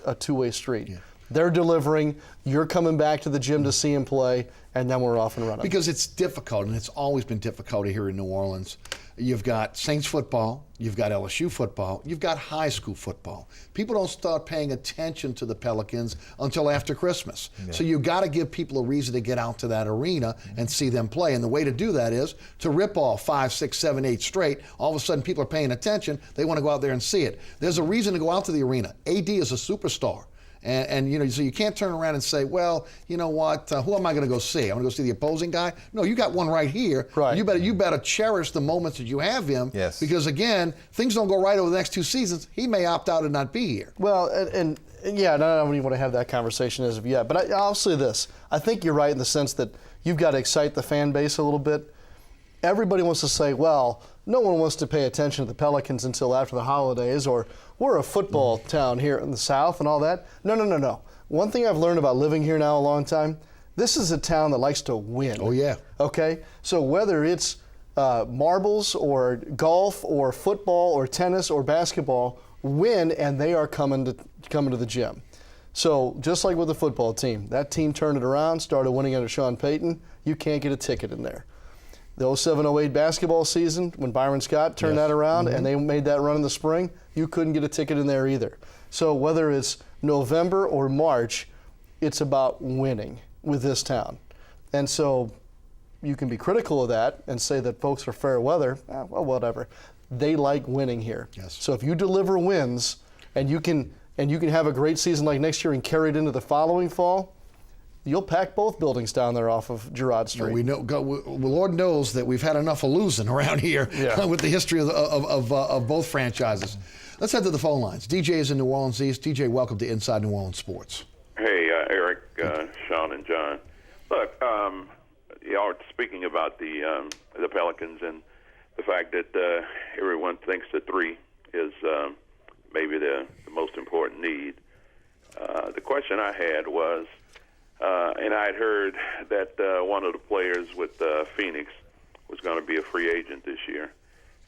a two-way street. Yeah. They're delivering, you're coming back to the gym to see him play, and then we're off and running. Because it's difficult, and it's always been difficult here in New Orleans. You've got Saints football, you've got LSU football, you've got high school football. People don't start paying attention to the Pelicans until after Christmas. Yeah. So you've got to give people a reason to get out to that arena and see them play. And the way to do that is to rip off 5, 6, 7, 8 straight. All of a sudden people are paying attention. They want to go out there and see it. There's a reason to go out to the arena. AD is a superstar. And so you can't turn around and say, well, you know what? Who am I going to go see? I'm going to go see the opposing guy. No, you got one right here. Right. You better cherish the moments that you have him. Yes. Because again, things don't go right over the next 2 seasons. He may opt out and not be here. Well, and yeah, I don't even want to have that conversation as of yet. But I'll say this: I think you're right in the sense that you've got to excite the fan base a little bit. Everybody wants to say, well, no one wants to pay attention to the Pelicans until after the holidays, or we're a football town here in the South and all that. No. One thing I've learned about living here now a long time, this is a town that likes to win. Oh, yeah. Okay? So whether it's marbles or golf or football or tennis or basketball, win, and they are coming to the gym. So just like with the football team, that team turned it around, started winning under Sean Payton. You can't get a ticket in there. The 07-08 basketball season, when Byron Scott turned that around and they made that run in the spring, you couldn't get a ticket in there either. So whether it's November or March, it's about winning with this town. And so you can be critical of that and say that folks are fair weather. Well, whatever. They like winning here. Yes. So if you deliver wins and you can have a great season like next year and carry it into the following fall, you'll pack both buildings down there off of Girard Street. Well, we know, Lord knows that we've had enough of losing around here with the history of both franchises. Let's head to the phone lines. DJ is in New Orleans East. DJ, welcome to Inside New Orleans Sports. Hey, Eric, Sean, and John. Look, y'all are speaking about the Pelicans and the fact that everyone thinks that 3 is maybe the most important need. The question I had was, and I had heard that one of the players with Phoenix was going to be a free agent this year,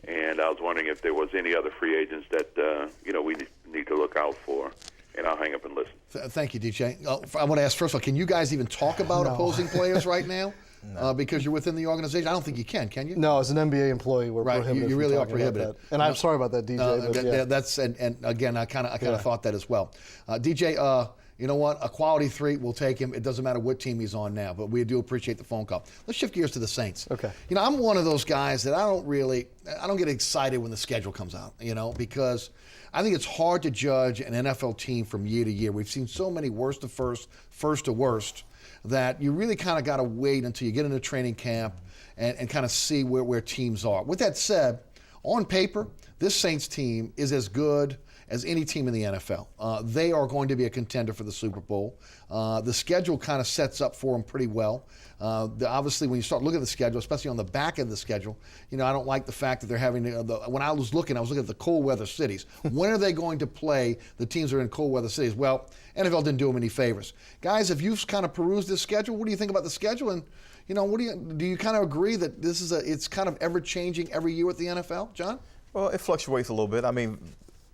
and I was wondering if there was any other free agents that we need to look out for. And I'll hang up and listen. Thank you, DJ. I want to ask, first of all, can you guys even talk about opposing players right now? No. Because you're within the organization? I don't think you can you? No, as an NBA employee, we're prohibited. You really are prohibited. And I'm sorry about that, DJ. That's and again, I kind of thought that as well. DJ, you know what? A quality 3, we'll take him. It doesn't matter what team he's on now, but we do appreciate the phone call. Let's shift gears to the Saints. Okay. I'm one of those guys that I don't get excited when the schedule comes out, because I think it's hard to judge an NFL team from year to year. We've seen so many worst to first, first to worst, that you really kind of got to wait until you get into training camp and kind of see where teams are. With that said, on paper, this Saints team is as good as any team in the NFL. They are going to be a contender for the Super Bowl. The schedule kind of sets up for them pretty well. Obviously, when you start looking at the schedule, especially on the back end of the schedule, I don't like the fact that they're having when I was looking at the cold weather cities. When are they going to play the teams that are in cold weather cities? Well, NFL didn't do them any favors. Guys, if you've kind of perused this schedule, what do you think about the schedule? And what do you kind of agree that it's kind of ever changing every year with the NFL, John? Well, it fluctuates a little bit. I mean,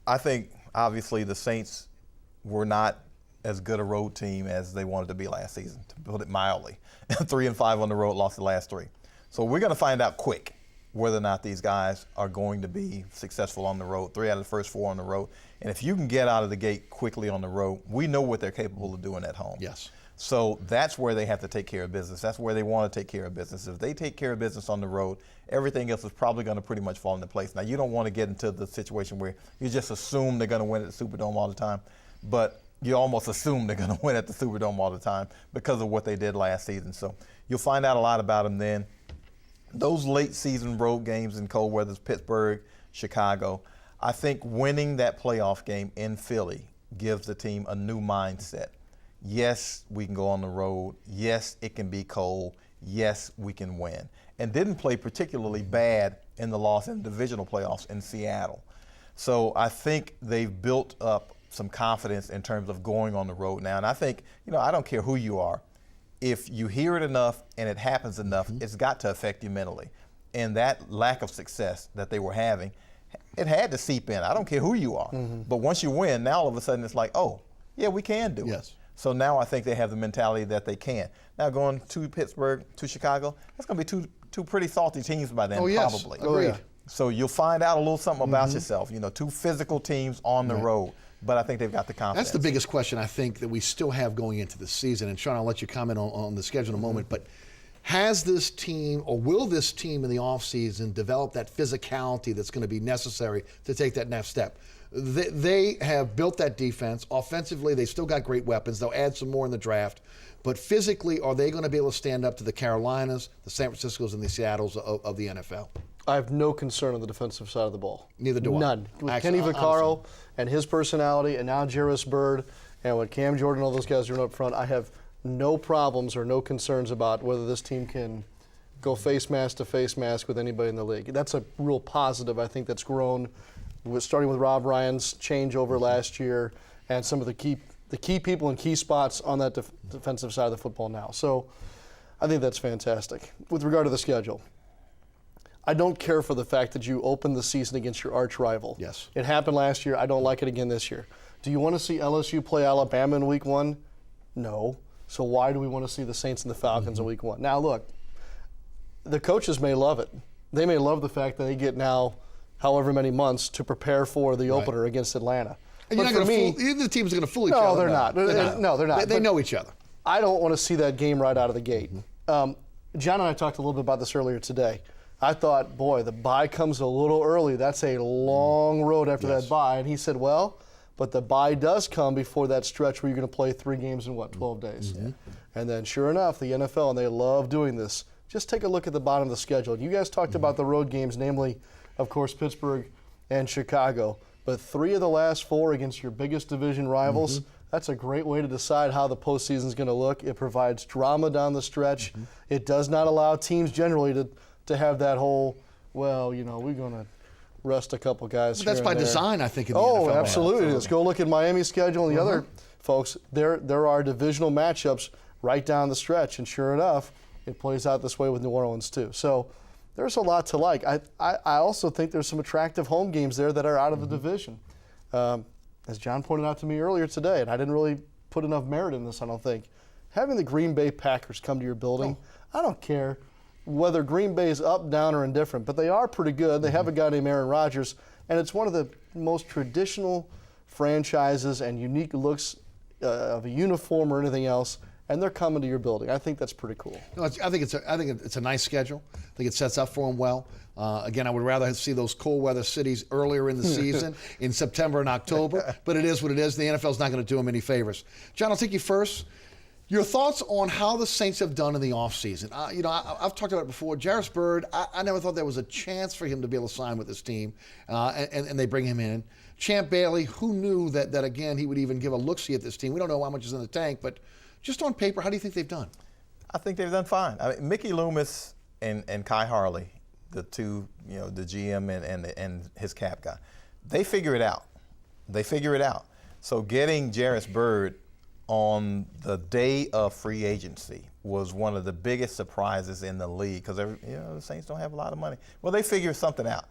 I think obviously the Saints were not as good a road team as they wanted to be last season, to put it mildly. 3-5 on the road, lost the last 3. So we're going to find out quick whether or not these guys are going to be successful on the road. 3 out of the first 4 on the road. And if you can get out of the gate quickly on the road, we know what they're capable of doing at home. Yes. So that's where they have to take care of business. That's where they want to take care of business. If they take care of business on the road, everything else is probably going to pretty much fall into place. Now, you don't want to get into the situation where you just assume they're going to win at the Superdome all the time, but you almost assume they're going to win at the Superdome all the time because of what they did last season. So you'll find out a lot about them then. Those late season road games in cold weather, Pittsburgh, Chicago, I think winning that playoff game in Philly gives the team a new mindset. Yes, we can go on the road. Yes, it can be cold. Yes, we can win. And didn't play particularly bad in the loss in the divisional playoffs in Seattle. So I think they've built up some confidence in terms of going on the road now. And I think, I don't care who you are. If you hear it enough and it happens enough, it's got to affect you mentally. And that lack of success that they were having, it had to seep in. I don't care who you are. But once you win, now all of a sudden it's like, oh, yeah, we can do it. So now I think they have the mentality that they can. Now going to Pittsburgh, to Chicago, that's going to be two pretty salty teams by then, probably. Agreed. So you'll find out a little something about yourself. 2 physical teams on the road. But I think they've got the confidence. That's the biggest question I think that we still have going into the season. And Sean, I'll let you comment on the schedule in a moment. But has this team, or will this team in the offseason develop that physicality that's going to be necessary to take that next step? They have built that defense. Offensively, they still got great weapons. They'll add some more in the draft. But physically, are they going to be able to stand up to the Carolinas, the San Franciscos, and the Seattles of the NFL? I have no concern on the defensive side of the ball. Neither do I. None. With Kenny Vaccaro and his personality, and now Jairus Byrd, and with Cam Jordan, all those guys are up front, I have no problems or no concerns about whether this team can go face mask to face mask with anybody in the league. That's a real positive, I think, that's grown, starting with Rob Ryan's changeover last year and some of the key people in key spots on that defensive side of the football now. So I think that's fantastic. With regard to the schedule, I don't care for the fact that you open the season against your arch rival. Yes. It happened last year. I don't like it again this year. Do you want to see LSU play Alabama in week 1? No. So why do we want to see the Saints and the Falcons in week 1? Now, look, the coaches may love it. They may love the fact that they get now however many months to prepare for the opener against Atlanta. And you're not going to fool, either team's going to fool each other. No, they're not. No, they're not. They know each other. I don't want to see that game right out of the gate. John and I talked a little bit about this earlier today. I thought, boy, the bye comes a little early. That's a long road after that bye. And he said, well, but the bye does come before that stretch where you're going to play 3 games in, 12 days. And then sure enough, the NFL, and they love doing this, just take a look at the bottom of the schedule. You guys talked about the road games, namely, of course, Pittsburgh and Chicago. But 3 of the last 4 against your biggest division rivals, that's a great way to decide how the postseason is going to look. It provides drama down the stretch. It does not allow teams generally to have that whole, well, you know, we're going to rest a couple guys But that's here by and there. design, I think, in the Oh, NFL. absolutely. Let's go look at Miami's schedule and the other folks. There are divisional matchups right down the stretch, and sure enough, it plays out this way with New Orleans too. So there's a lot to like. I also think there's some attractive home games there that are out of the division. As John pointed out to me earlier today, and I didn't really put enough merit in this, I don't think, having the Green Bay Packers come to your building, I don't care whether Green Bay is up, down, or indifferent, but they are pretty good. They have a guy named Aaron Rodgers, and it's one of the most traditional franchises and unique looks of a uniform or anything else, and they're coming to your building. I think that's pretty cool. No, I think it's a nice schedule. I think it sets up for them well. Again, I would rather see those cold weather cities earlier in the season, in September and October. But it is what it is. The NFL's not going to do them any favors. John, I'll take you first. Your thoughts on how the Saints have done in the offseason. I've talked about it before. Jairus Byrd, I never thought there was a chance for him to be able to sign with this team, and they bring him in. Champ Bailey, who knew that again, he would even give a look-see at this team. We don't know how much is in the tank, but just on paper, how do you think they've done? I think they've done fine. I mean, Mickey Loomis and Kai Harley, the two, the GM and his cap guy, they figure it out. So getting Jairus Byrd on the day of free agency was one of the biggest surprises in the league because the Saints don't have a lot of money. Well, they figure something out.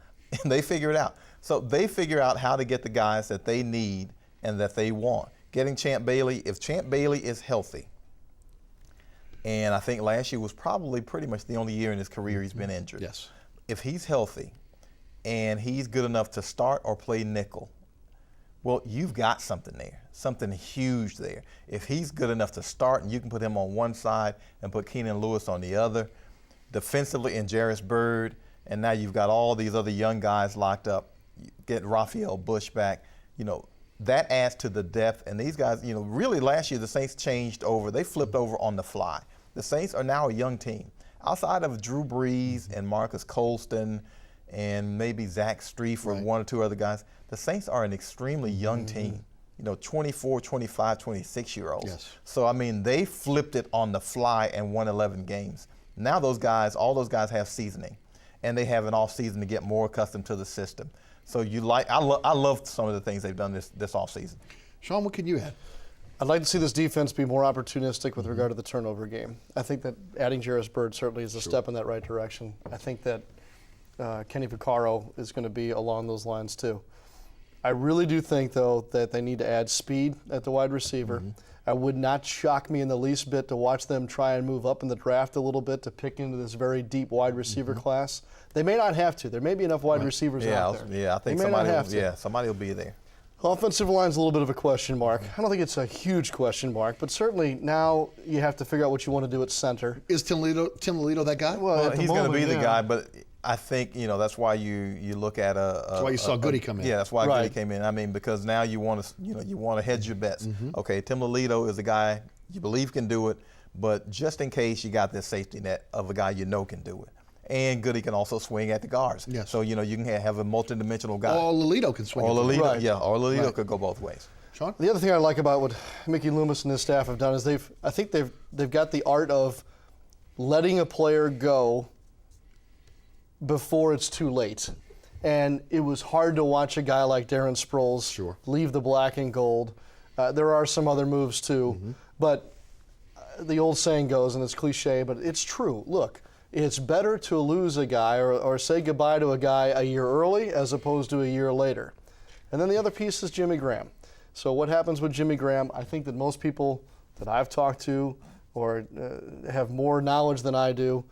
They figure it out. So they figure out how to get the guys that they need and that they want. Getting Champ Bailey, if Champ Bailey is healthy, and I think last year was probably pretty much the only year in his career he's been injured. Yes. If he's healthy and he's good enough to start or play nickel, well, you've got something there, something huge there. If he's good enough to start and you can put him on one side and put Keenan Lewis on the other, defensively in Jairus Byrd, and now you've got all these other young guys locked up, get Raphael Bush back, that adds to the depth. And these guys, really last year the Saints changed over. They flipped over on the fly. The Saints are now a young team. Outside of Drew Brees and Marcus Colston and maybe Zach Strief or one or two other guys, the Saints are an extremely young team. 24, 25, 26-year-olds. Yes. So, I mean, they flipped it on the fly and won 11 games. Now all those guys have seasoning, and they have an off season to get more accustomed to the system. So I love some of the things they've done this offseason. Sean, what can you add? I'd like to see this defense be more opportunistic with regard to the turnover game. I think that adding Jairus Byrd certainly is a step in that right direction. I think that Kenny Vaccaro is going to be along those lines too. I really do think, though, that they need to add speed at the wide receiver. It would not shock me in the least bit to watch them try and move up in the draft a little bit to pick into this very deep wide receiver class. They may not have to. There may be enough wide receivers out there. Yeah, I think somebody will be there. Offensive line's a little bit of a question mark. I don't think it's a huge question mark, but certainly now you have to figure out what you want to do at center. Is Tim Lelito that guy? Well, he's going to be the guy, but I think that's why you look at that's why you saw Goody come in. Yeah, that's why Goody came in. I mean, because now you want to hedge your bets. Okay, Tim Lelito is a guy you believe can do it, but just in case you got this safety net of a guy can do it. And Goody can also swing at the guards. Yes. So you can have a multi-dimensional guy. Or Lelito can swing. Or Lelito, or Lelito could go both ways. Sean? The other thing I like about what Mickey Loomis and his staff have done is I think they've got the art of letting a player go before it's too late. And it was hard to watch a guy like Darren Sproles leave the black and gold. There are some other moves too, but the old saying goes, and it's cliche, but it's true. Look, it's better to lose a guy or say goodbye to a guy a year early as opposed to a year later. And then the other piece is Jimmy Graham. So what happens with Jimmy Graham, I think that most people that I've talked to or have more knowledge than I do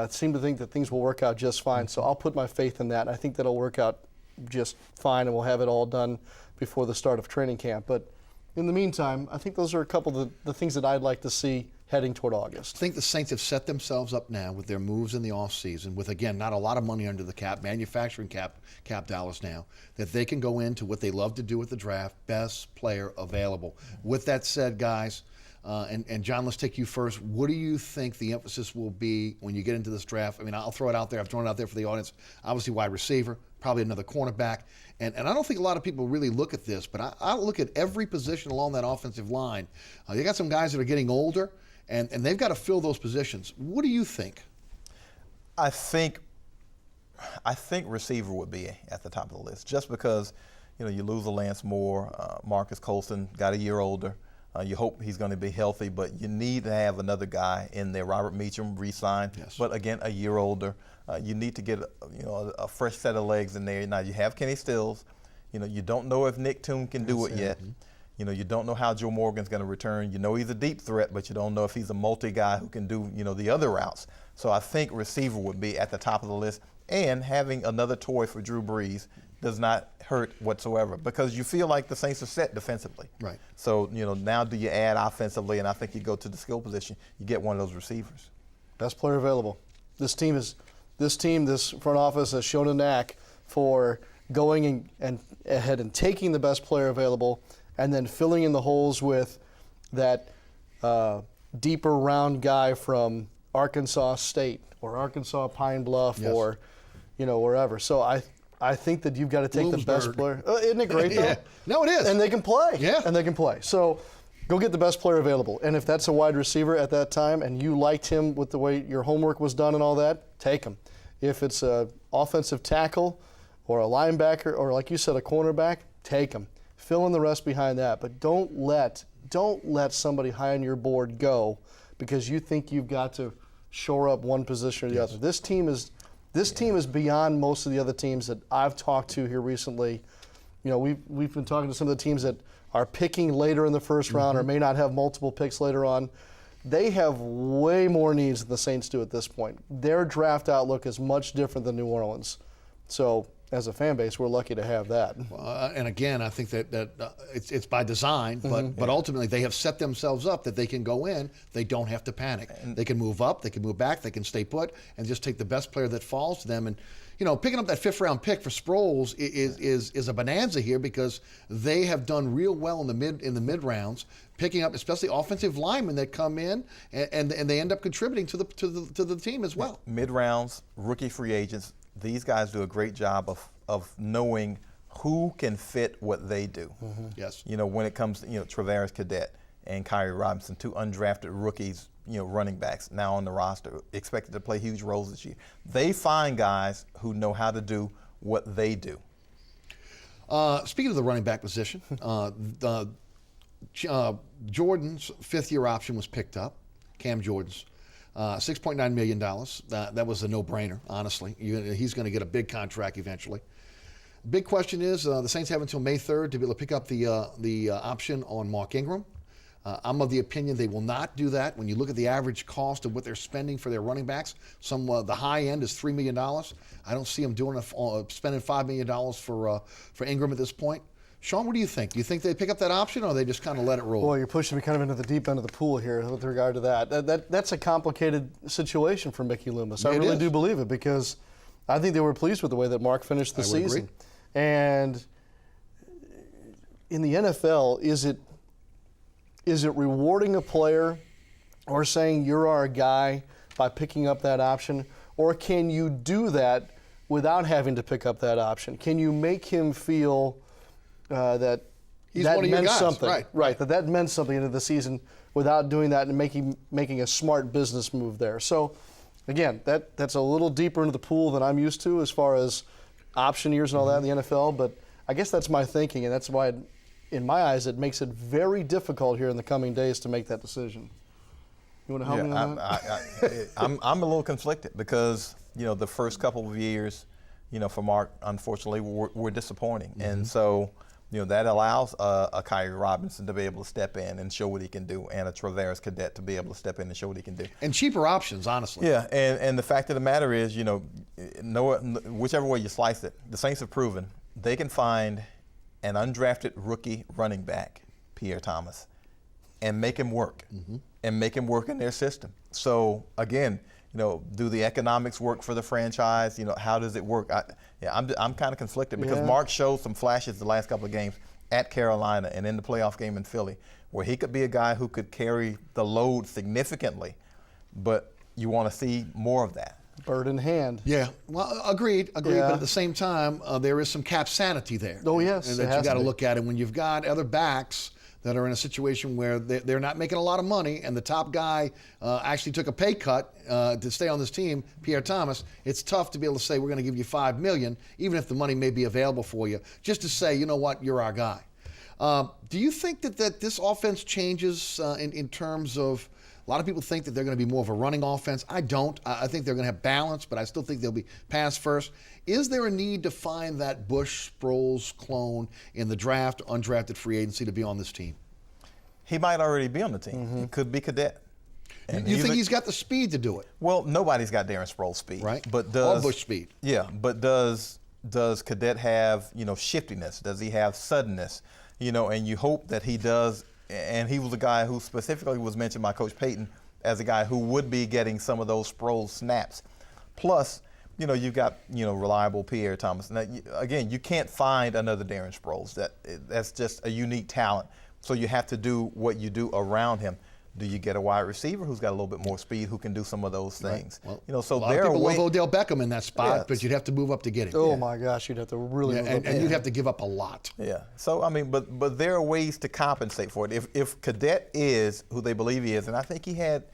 seem to think that things will work out just fine. So I'll put my faith in that. I think that'll work out just fine, and we'll have it all done before the start of training camp. But in the meantime, I think those are a couple of the things that I'd like to see heading toward August. I think the Saints have set themselves up now with their moves in the offseason with, again, not a lot of money under the cap, manufacturing cap dollars now, that they can go into what they love to do with the draft, best player available. With that said, guys, And John, let's take you first. What do you think the emphasis will be when you get into this draft? I mean, I'll throw it out there. I've thrown it out there for the audience. Obviously, wide receiver, probably another cornerback. And I don't think a lot of people really look at this, but I look at every position along that offensive line. You got some guys that are getting older, and they've got to fill those positions. What do you think? I think receiver would be at the top of the list, just because you lose a Lance Moore, Marcus Colston got a year older. You hope he's going to be healthy, but you need to have another guy in there. Robert Meacham re-signed, but again, a year older. You need to get a fresh set of legs in there. Now you have Kenny Stills. You don't know if Nick Toon can do it yet. You don't know how Joe Morgan's going to return. You know he's a deep threat, but you don't know if he's a multi-guy who can do the other routes. So I think receiver would be at the top of the list, and having another toy for Drew Brees does not hurt whatsoever, because you feel like the Saints are set defensively. Right. So, now do you add offensively, and I think you go to the skill position, you get one of those receivers. Best player available. This front office has shown a knack for going and ahead and taking the best player available and then filling in the holes with that deeper round guy from Arkansas State or Arkansas Pine Bluff or wherever. So I think that you've got to take the best player. Isn't it great, though? Yeah. No, it is. And they can play. Yeah. And they can play. So go get the best player available. And if that's a wide receiver at that time and you liked him with the way your homework was done and all that, take him. If it's an offensive tackle or a linebacker or, like you said, a cornerback, take him. Fill in the rest behind that. But don't let somebody high on your board go because you think you've got to shore up one position or the other. This team is beyond most of the other teams that I've talked to here recently. We've been talking to some of the teams that are picking later in the first round or may not have multiple picks later on. They have way more needs than the Saints do at this point. Their draft outlook is much different than New Orleans. So as a fan base, we're lucky to have that. And again, I think that it's by design, but ultimately they have set themselves up that they can go in, they don't have to panic. They can move up, they can move back, they can stay put, and just take the best player that falls to them. And picking up that 5th round pick for Sproles is a bonanza here because they have done real well in the mid rounds, picking up especially offensive linemen that come in and they end up contributing to the team as well. Mid rounds, rookie free agents. These guys do a great job of knowing who can fit what they do. Yes. When it comes to, Travaris Cadet and Kyrie Robinson, 2 undrafted rookies, running backs now on the roster, expected to play huge roles this year. They find guys who know how to do what they do. Speaking of the running back position, Jordan's 5th-year option was picked up, Cam Jordan's. $6.9 million. That was a no-brainer, honestly. He's going to get a big contract eventually. Big question is the Saints have until May 3rd to be able to pick up the option on Mark Ingram. I'm of the opinion they will not do that. When you look at the average cost of what they're spending for their running backs, the high end is $3 million. I don't see them spending $5 million for Ingram at this point. Sean, what do you think? Do you think they pick up that option, or they just kind of let it roll? Well, you're pushing me kind of into the deep end of the pool here with regard to that. That's a complicated situation for Mickey Loomis. I really do believe it because I think they were pleased with the way that Mark finished the season. Agree. And in the NFL, is it rewarding a player or saying you're our guy by picking up that option, or can you do that without having to pick up that option? Can you make him feel that he's that one of your meant guys, something, right? That meant something into the season without doing that and making a smart business move there. So, again, that's a little deeper into the pool than I'm used to as far as option years and all that in the NFL. But I guess that's my thinking, and that's why, in my eyes, it makes it very difficult here in the coming days to make that decision. You want to help me on that? I'm a little conflicted because the first couple of years, for Mark, unfortunately, were disappointing, and so. That allows a Kyrie Robinson to be able to step in and show what he can do, and a Travaris Cadet to be able to step in and show what he can do. And cheaper options, honestly. Yeah, and the fact of the matter is, whichever way you slice it, the Saints have proven they can find an undrafted rookie running back, Pierre Thomas, and make him work, and make him work in their system. So, again, do the economics work for the franchise? How does it work? I'm kind of conflicted because Mark showed some flashes the last couple of games at Carolina and in the playoff game in Philly where he could be a guy who could carry the load significantly, but you want to see more of that. Bird in hand. Yeah, well, agreed. Yeah. But at the same time, there is some cap sanity there. Oh, yes, and it that you has got to to be. look at it when you've got other backs that are in a situation where they're not making a lot of money, and the top guy actually took a pay cut to stay on this team, Pierre Thomas. It's tough to be able to say we're going to give you $5 million, even if the money may be available for you, just to say, you know what, you're our guy. Do you think that this offense changes in terms of? A lot of people think that they're going to be more of a running offense. I don't. I think they're going to have balance, but I still think they'll be pass first. Is there a need to find that Bush Sproles clone in the draft, undrafted free agency to be on this team? He might already be on the team. He could be Cadet. And You think he's got the speed to do it? Well, nobody's got Darren Sproles' speed, Right. But does Or Bush speed. Yeah, but does Cadet have shiftiness? Does he have suddenness? And you hope that he does. And he was a guy who specifically was mentioned by Coach Payton as a guy who would be getting some of those Sproles snaps. Plus, you've got reliable Pierre Thomas. Now, again, you can't find another Darren Sproles. That's just a unique talent. So you have to do what you do around him. Do you get a wide receiver who's got a little bit more speed who can do some of those things? Right. Well, so a lot of people love Odell Beckham in that spot, but you'd have to move up to get him. Oh my gosh, you'd have to really move up. And you'd have to give up a lot. Yeah. So but there are ways to compensate for it. If Cadet is who they believe he is, and I think he had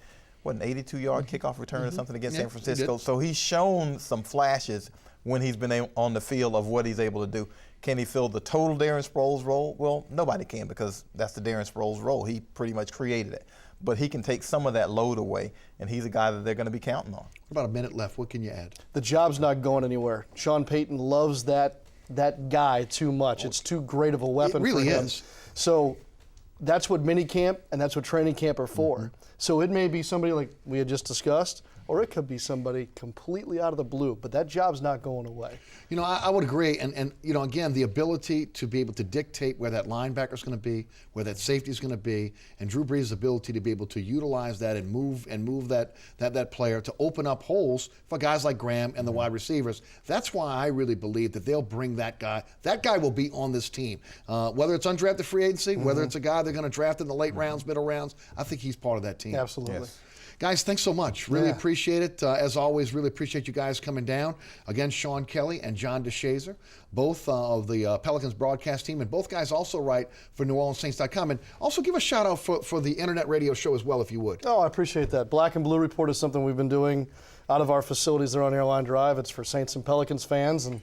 an 82-yard kickoff return or something against San Francisco. So he's shown some flashes when he's been on the field of what he's able to do. Can he fill the total Darren Sproles role? Well, nobody can, because that's the Darren Sproles role. He pretty much created it. But he can take some of that load away, and he's a guy that they're going to be counting on. About a minute left. What can you add? The job's not going anywhere. Sean Payton loves that guy too much. It's too great of a weapon It really for him. is. So that's what minicamp and that's what training camp are for. So it may be somebody like we had just discussed, or it could be somebody completely out of the blue, but that job's not going away. I would agree. And again, the ability to be able to dictate where that linebacker's going to be, where that safety's going to be, and Drew Brees' ability to be able to utilize that and move that player to open up holes for guys like Graham and the wide receivers. That's why I really believe that they'll bring that guy. That guy will be on this team. Whether it's undrafted free agency, whether it's a guy they're going to draft in the late rounds, middle rounds, I think he's part of that team. Absolutely. Yes. Guys, thanks so much. Really appreciate it. As always, really appreciate you guys coming down. Again, Sean Kelly and John DeShazer, both of the Pelicans broadcast team, and both guys also write for NewOrleansSaints.com. And also give a shout out for the internet radio show as well, if you would. Oh, I appreciate that. Black and Blue Report is something we've been doing out of our facilities there on Airline Drive. It's for Saints and Pelicans fans, and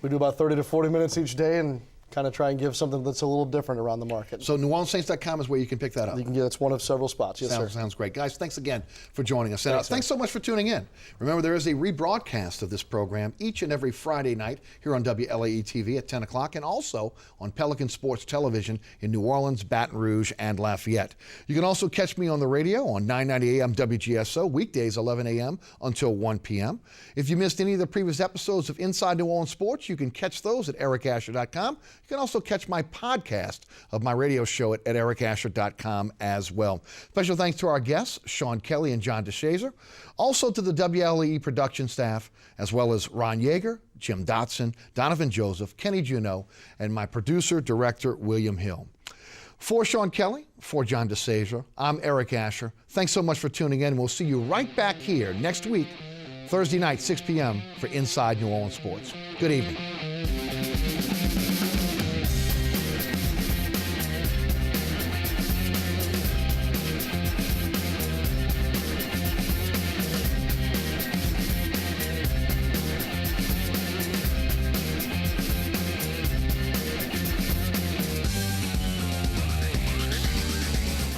we do about 30 to 40 minutes each day and kind of try and give something that's a little different around the market. So NewOrleansSaints.com is where you can pick that up. You can get, it's one of several spots. Yes, sir. Sounds great. Guys, thanks again for joining us. Thanks, Thanks so much for tuning in. Remember, there is a rebroadcast of this program each and every Friday night here on WLAE TV at 10 o'clock and also on Pelican Sports Television in New Orleans, Baton Rouge, and Lafayette. You can also catch me on the radio on 990 AM WGSO, weekdays 11 a.m. until 1 p.m. If you missed any of the previous episodes of Inside New Orleans Sports, you can catch those at ericasher.com. You can also catch my podcast of my radio show at ericasher.com as well. Special thanks to our guests, Sean Kelly and John DeShazer. Also to the WLAE production staff, as well as Ron Yeager, Jim Dotson, Donovan Joseph, Kenny Juneau, and my producer, director, William Hill. For Sean Kelly, for John DeShazer, I'm Eric Asher. Thanks so much for tuning in. We'll see you right back here next week, Thursday night, 6 p.m. for Inside New Orleans Sports. Good evening.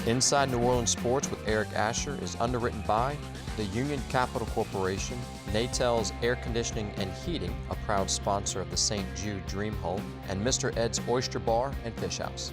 Inside New Orleans Sports with Eric Asher is underwritten by the Union Capital Corporation, Natel's Air Conditioning and Heating, a proud sponsor of the St. Jude Dream Home, and Mr. Ed's Oyster Bar and Fish House.